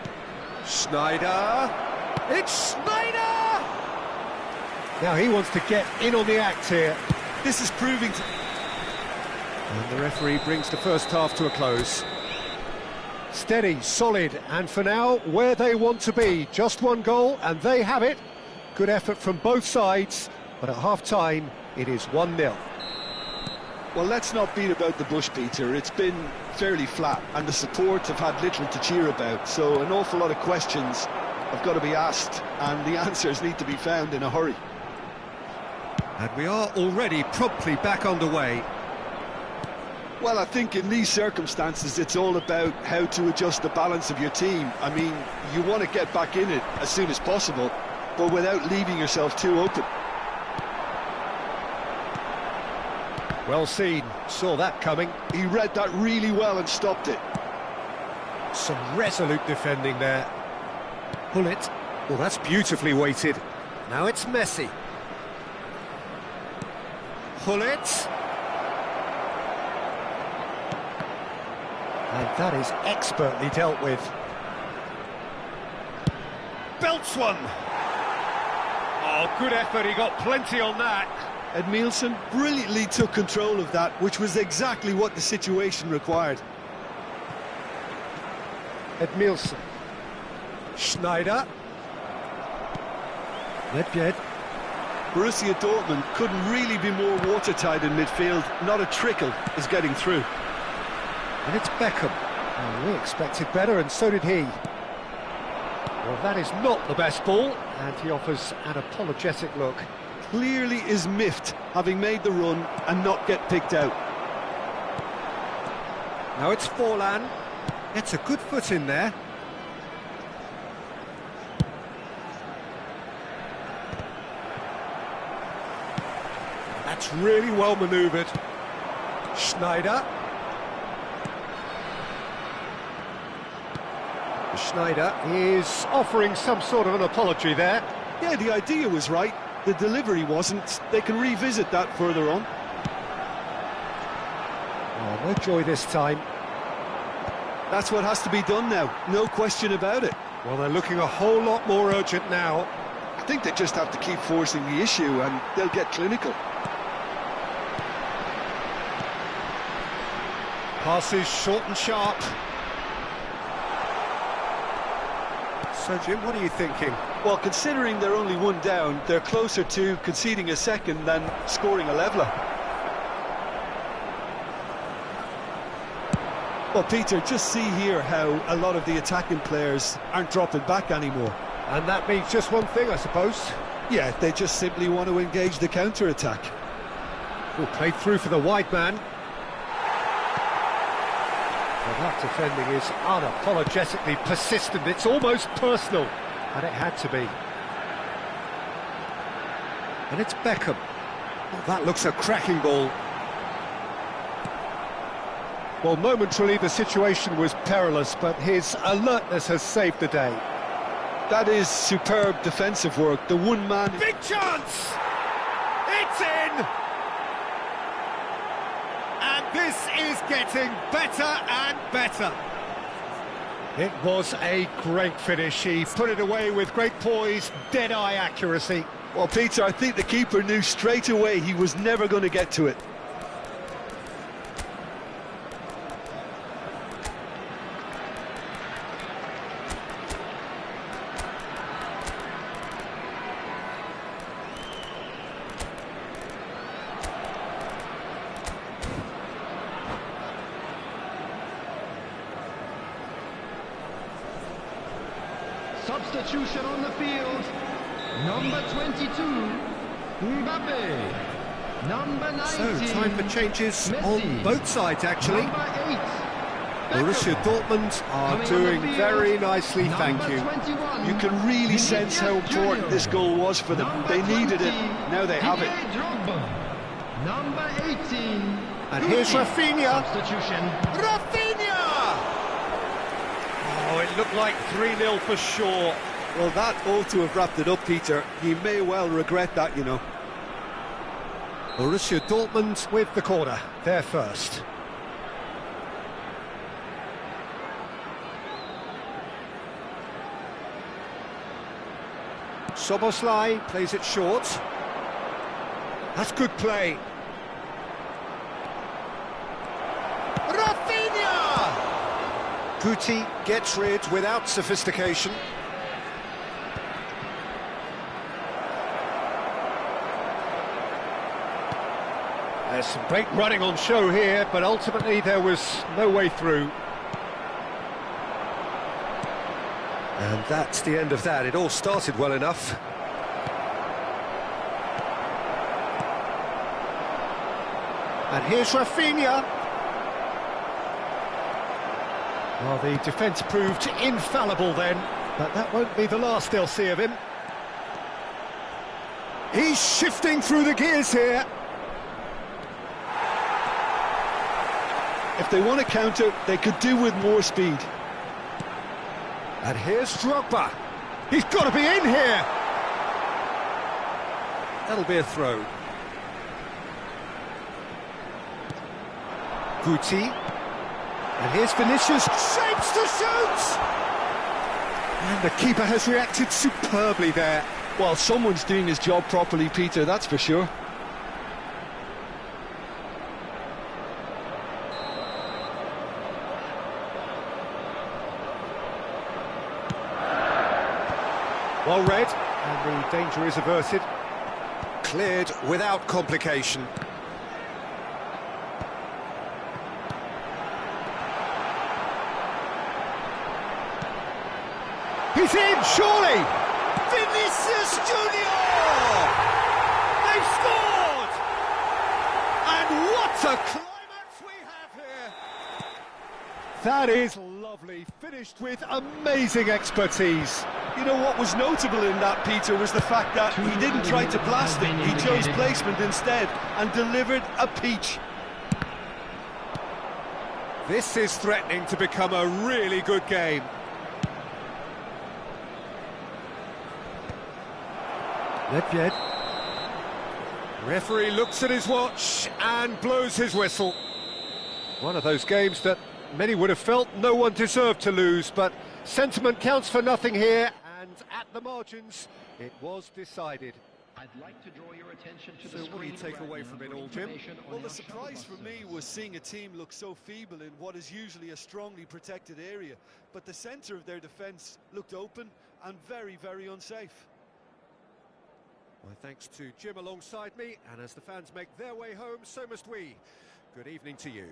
Schneider. It's Schneider! Now he wants to get in on the act here. This is proving to... And the referee brings the first half to a close. Steady, solid, and for now, where they want to be. Just one goal, and they have it. Good effort from both sides, but at half-time, it is 1-0. Well, let's not beat about the bush, Peter. It's been fairly flat, and the support have had little to cheer about, so an awful lot of questions have got to be asked, and the answers need to be found in a hurry. And we are already promptly back underway. Well, I think in these circumstances, it's all about how to adjust the balance of your team. I mean, you want to get back in it as soon as possible, but without leaving yourself too open. Well seen, saw that coming. He read that really well and stopped it. Some resolute defending there. Pull it. Well, that's beautifully weighted. Now it's Messi. Pull it. And that is expertly dealt with. Belts one. Oh, good effort, he got plenty on that. Edmilson brilliantly took control of that, which was exactly what the situation required. Edmilson. Schneider. Nedved. Borussia Dortmund couldn't really be more watertight in midfield. Not a trickle is getting through. And it's Beckham. Oh, we expected better, and so did he. Well, that is not the best ball, and he offers an apologetic look. Clearly is miffed, having made the run and not get picked out. Now it's Forlan. It's a good foot in there. That's really well manoeuvred. Schneider. Schneider is offering some sort of an apology there. Yeah, the idea was right. The delivery wasn't. They can revisit that further on. Oh, no joy this time. That's what has to be done now, no question about it. Well, they're looking a whole lot more urgent now. I think they just have to keep forcing the issue and they'll get clinical. Passes short and sharp. So, Jim, what are you thinking? Well, considering they're only one down, they're closer to conceding a second than scoring a leveller. Well, Peter, just see here how a lot of the attacking players aren't dropping back anymore. And that means just one thing, I suppose. Yeah, they just simply want to engage the counter-attack. Well, played through for the wide man. Well, that defending is unapologetically persistent. It's almost personal, and it had to be. And it's Beckham. Well, that looks a cracking ball. Well, momentarily the situation was perilous, but his alertness has saved the day. That is superb defensive work. The one man... Big chance! It's in! And this is getting better and better. It was a great finish. He put it away with great poise, dead-eye accuracy. Well, Peter, I think the keeper knew straight away he was never going to get to it. Substitution on the field. Number 22, Mbappe. Number 19, So, time for changes Messi. on both sides, actually. Number 8, Borussia Dortmund are Coming on doing the field, very nicely, number thank you. 21, You can really sense how important Junior. this goal was for them. Number They needed 20, it. Now they have it. Didier Drogba. Number 18, And here's Guti. Rafinha. Substitution. Rafinha! Oh, it looked like 3-0 for sure. Well, that ought to have wrapped it up, Peter. He may well regret that, you know. Borussia Dortmund with the corner, they're first. Szoboszlai plays it short. That's good play. Rafinha! Guti gets rid without sophistication. There's some great running on show here, but ultimately there was no way through. And that's the end of that. It all started well enough. And here's Rafinha. Well, the defence proved infallible then, but that won't be the last they'll see of him. He's shifting through the gears here. If they want to counter, they could do with more speed. And here's Drogba. He's got to be in here. That'll be a throw. Guti. And here's Vinicius. Shapes to shoot! And the keeper has reacted superbly there. Well, someone's doing his job properly, Peter, that's for sure. Well read, and the danger is averted. Cleared without complication. He's in, surely! Vinicius Junior! They've scored! And what a climax we have here! That is lovely, finished with amazing expertise. You know what was notable in that, Peter, was the fact that he didn't try to blast it. He chose placement instead and delivered a peach. This is threatening to become a really good game. Nedved. Referee looks at his watch and blows his whistle. One of those games that many would have felt no one deserved to lose, but sentiment counts for nothing here, and at the margins, it was decided. I'd like to draw your attention to So the what do you screen take right away now from it for all, Jim? information on Well, the how surprise shuttle for me buses was seeing a team look so feeble in what is usually a strongly protected area. But the centre of their defence looked open and very, very unsafe. My thanks to Jim alongside me, and as the fans make their way home, so must we. Good evening to you.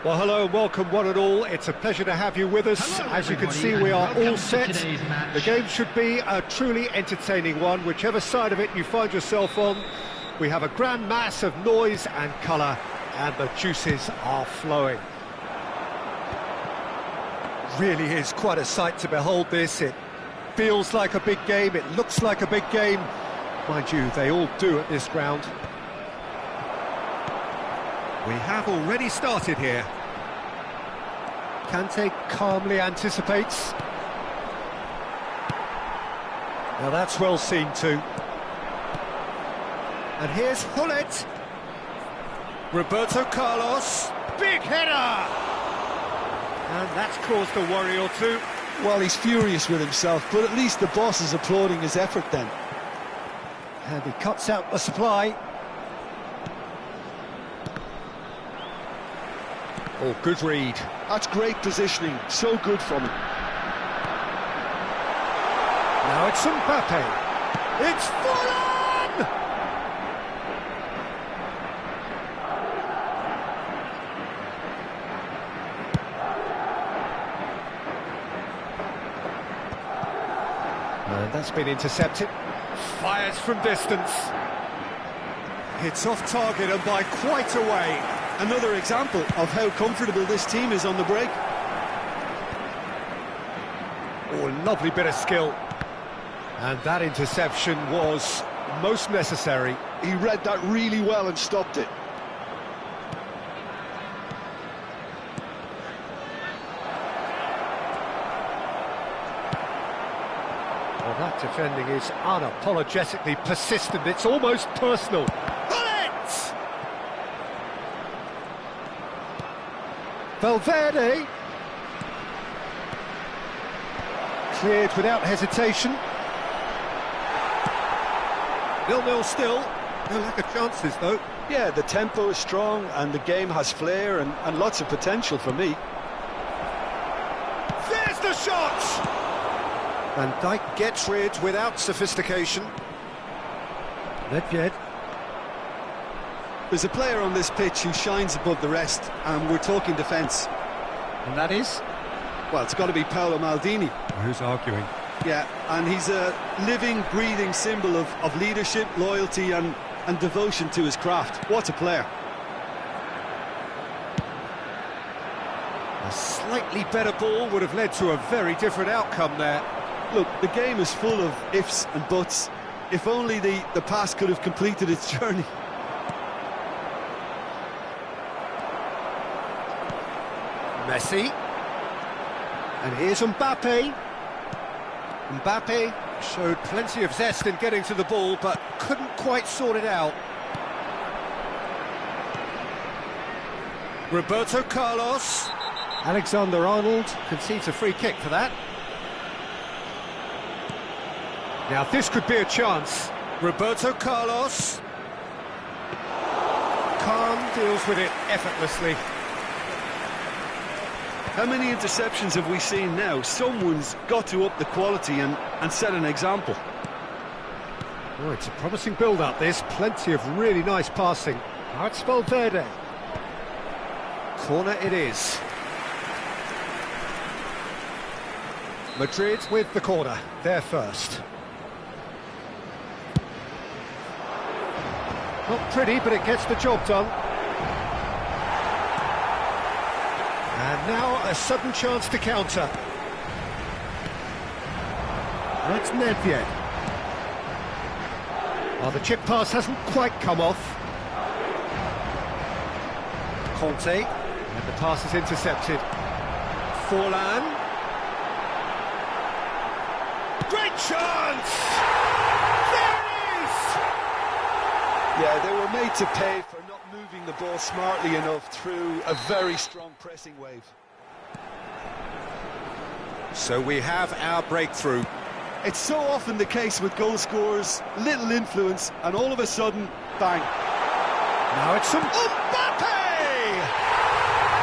Well, hello and welcome one and all. It's a pleasure to have you with us. Hello, as you can see, everybody, we are and welcome all to set. today's match. The game should be a truly entertaining one, whichever side of it you find yourself on. We have a grand mass of noise and colour, and the juices are flowing. Really is quite a sight to behold this. It feels like a big game, it looks like a big game. Mind you, they all do at this ground. We have already started here. Kante calmly anticipates. Now that's well seen too. And here's Hullet. Roberto Carlos. Big header! And that's caused a worry or two. Well, he's furious with himself, but at least the boss is applauding his effort then. And he cuts out the supply. Oh, good read. That's great positioning, so good from him. Now it's Mbappe. It's full on! And that's been intercepted. Fires from distance. It's off target and by quite a way. Another example of how comfortable this team is on the break. Oh, lovely bit of skill. And that interception was most necessary. He read that really well and stopped it. Well, that defending is unapologetically persistent. It's almost personal. Bullet! Valverde. Cleared without hesitation. 0-0 still. No lack of chances, though. Yeah, the tempo is strong and the game has flair and lots of potential for me. There's the shot! Van Dijk gets rid without sophistication. Nedved. There's a player on this pitch who shines above the rest, and we're talking defence. And that is? Well, it's got to be Paolo Maldini. Who's arguing? Yeah, and he's a living, breathing symbol of leadership, loyalty and devotion to his craft. What a player. A slightly better ball would have led to a very different outcome there. Look, the game is full of ifs and buts. If only the pass could have completed its journey. Messi. And here's Mbappe. Mbappe showed plenty of zest in getting to the ball, but couldn't quite sort it out. Roberto Carlos. Alexander-Arnold concedes a free kick for that. Now this could be a chance. Roberto Carlos. Calm deals with it effortlessly. How many interceptions have we seen now? Someone's got to up the quality and set an example. Oh, it's a promising build-up, this. Plenty of really nice passing. Now it's Valverde. Corner it is. Madrid with the corner. They're first. Not pretty, but it gets the job done. And now a sudden chance to counter. That's Nedved. Oh, the chip pass hasn't quite come off. Conte, and the pass is intercepted. Forlan. Great chance! There it is! Yeah, they were made to pay for not moving the ball smartly enough through a very strong pressing wave. So we have our breakthrough. It's so often the case with goal scorers, little influence, and all of a sudden, bang. Now it's some Mbappe!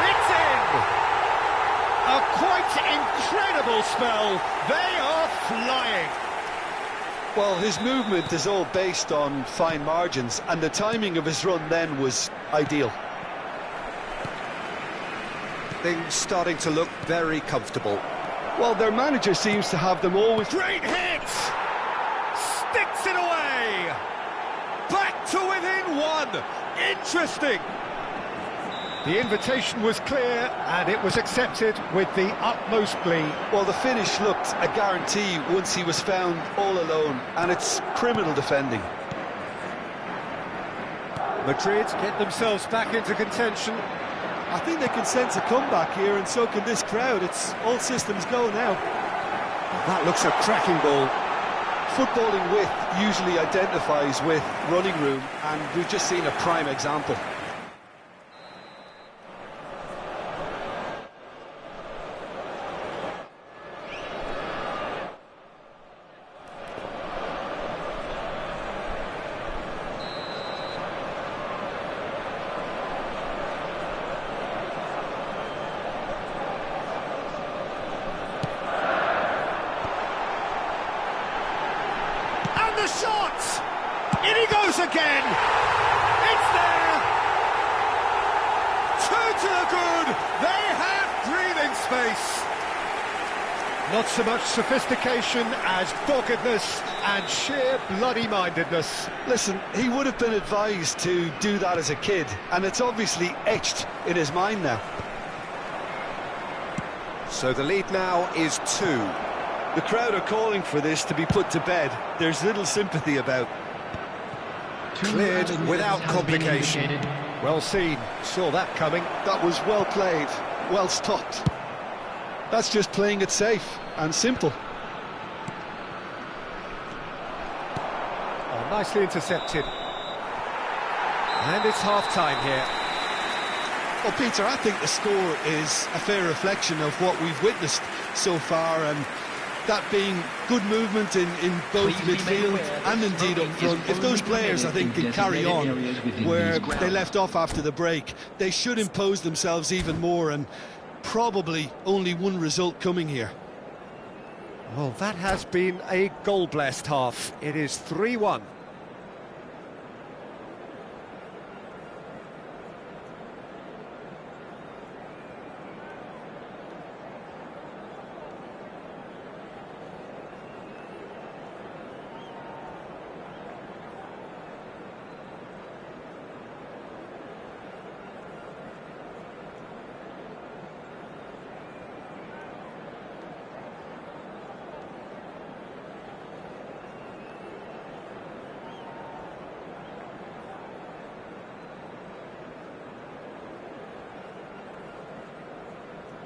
It's in! A quite incredible spell. They are flying. Well, his movement is all based on fine margins, and the timing of his run then was ideal. Things starting to look very comfortable. Well, their manager seems to have them always... Great hit! Sticks it away! Back to within one! Interesting! The invitation was clear, and it was accepted with the utmost glee. Well, the finish looked a guarantee once he was found all alone, and it's criminal defending. Madrid get themselves back into contention. I think they can sense a comeback here, and so can this crowd. It's all systems go now. That looks a cracking ball. Footballing width usually identifies with running room, and we've just seen a prime example. The shot! In he goes again! It's there! Two to the good! They have breathing space! Not so much sophistication as doggedness and sheer bloody-mindedness. Listen, he would have been advised to do that as a kid, and it's obviously etched in his mind now. So the lead now is 2. The crowd are calling for this to be put to bed. There's little sympathy about. Cleared without complication. Well seen. Saw that coming. That was well played, well stopped. That's just playing it safe and simple. Oh, nicely intercepted. And it's half-time here. Well, Peter, I think the score is a fair reflection of what we've witnessed so far, and that being good movement in both midfield and indeed up front. If those players, I think, can carry on where they left off after the break, they should impose themselves even more, and probably only one result coming here. Well, that has been a goal-blessed half. It is 3-1.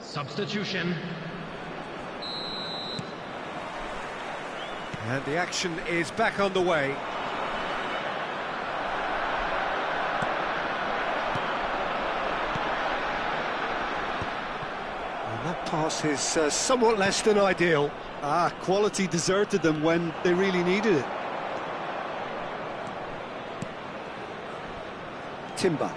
Substitution. And the action is back on the way. And that pass is somewhat less than ideal. Quality deserted them when they really needed it. Timber.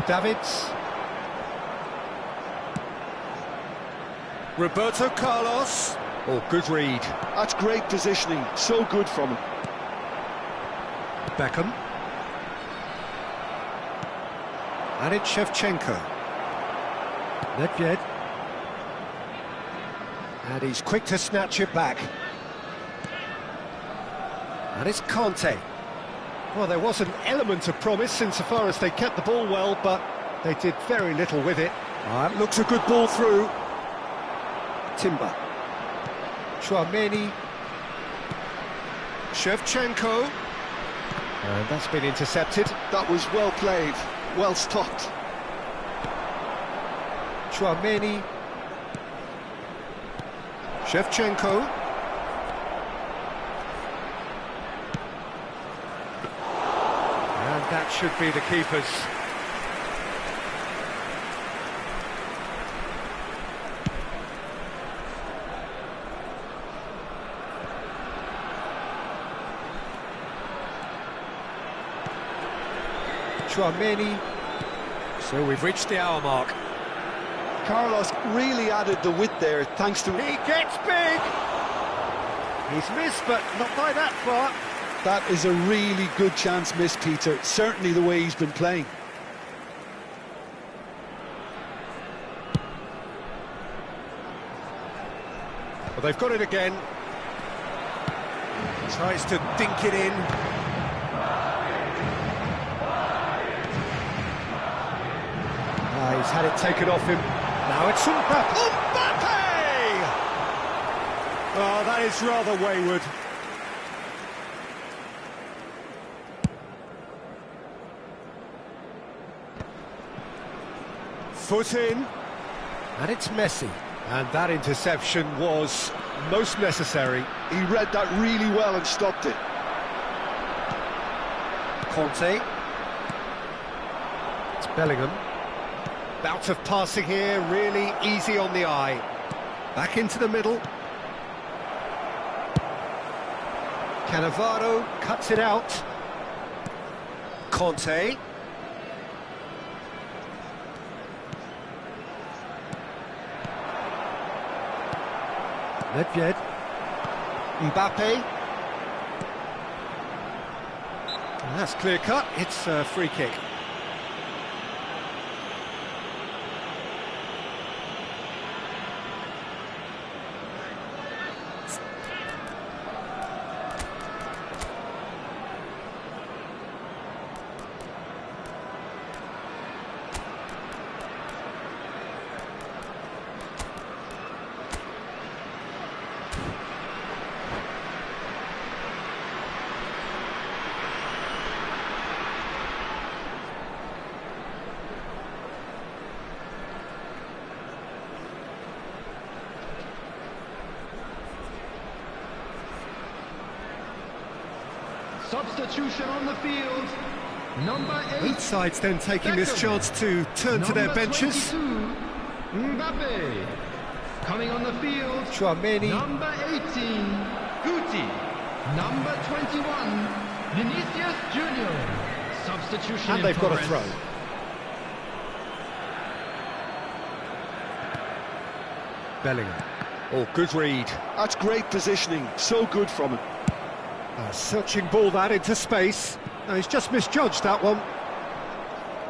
Davids. Roberto Carlos. Oh, good read. That's great positioning, so good from him. Beckham. And it's Shevchenko. Nedved. And he's quick to snatch it back. And it's Conte. Well, there was an element of promise insofar as they kept the ball well, but they did very little with it. That looks a good ball through. Timber. Tchouaméni. Shevchenko. And that's been intercepted. That was well played, well stopped. Tchouaméni. Shevchenko. That should be the keeper's. Tchouaméni. So we've reached the hour mark. Carlos really added the width there, thanks to... He gets big! He's missed, but not by that far. That is a really good chance missed, Peter. Certainly the way he's been playing. Well, they've got it again. Tries to dink it in. He's had it taken off him. Now it's Mbappe. Mbappe! Oh, that is rather wayward. Foot in, and it's Messi. And that interception was most necessary. He read that really well and stopped it. Conte. It's Bellingham. Bout of passing here, really easy on the eye. Back into the middle. Cannavaro cuts it out. Conte. Nedved. Mbappe. And that's clear cut, it's a free kick. Substitution on the field. Number 8. Both sides then taking this chance to turn to their benches. Mbappe. Coming on the field, Tchouaméni. number 18, Guti. Number 21, Vinicius Junior. Substitution And in they've got a progress. throw. Bellingham. Oh, good read. That's great positioning, so good from him. A searching ball that into space. No, he's just misjudged that one.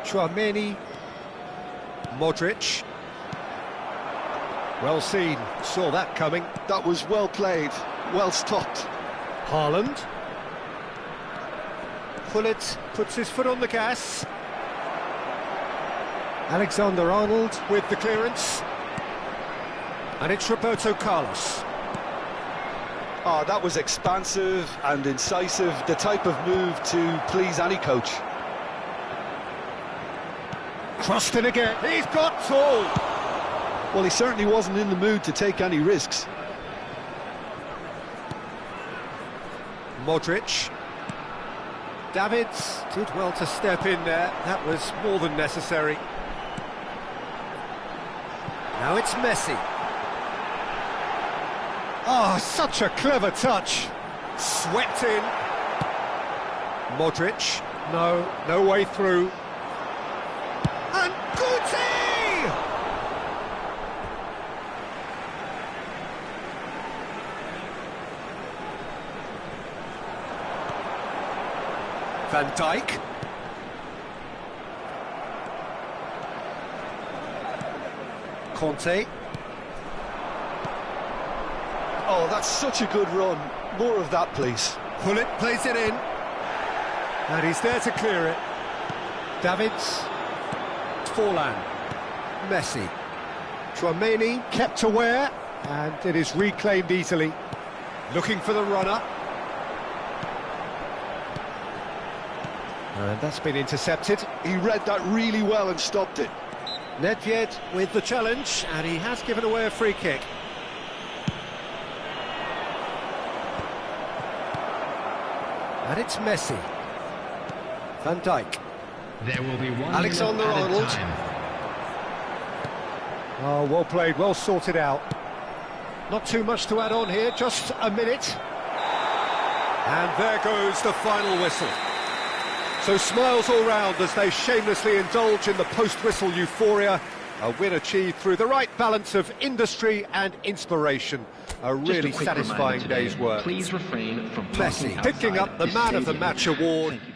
Tchouaméni. Modric. Well seen, saw that coming. That was well played, well stopped. Haaland. Pullet puts his foot on the gas. Alexander-Arnold with the clearance. And it's Roberto Carlos. Oh, that was expansive and incisive, the type of move to please any coach. Crossed in again. He's got tall. Well, he certainly wasn't in the mood to take any risks. Modric. Davids did well to step in there. That was more than necessary. Now it's Messi. Oh, such a clever touch. Swept in. Modric. No way through. And Guti! Van Dijk. Conte. Oh, that's such a good run. More of that, please. Pullet plays it in. And he's there to clear it. Davids. Forlan. Messi. Tchouaméni kept aware, and it is reclaimed easily. Looking for the runner. And that's been intercepted. He read that really well and stopped it. Nedved with the challenge, and he has given away a free kick. And it's Messi. Van Dijk. There will be 1 Alexander-Arnold. minute added time. Oh, well played, well sorted out. Not too much to add on here, just a minute. And there goes the final whistle. So smiles all round as they shamelessly indulge in the post-whistle euphoria. A win achieved through the right balance of industry and inspiration. A really Just a quick satisfying reminder today, day's work. Please refrain from talking Messi picking outside up the this Man of the stadium. Match award. Thank you.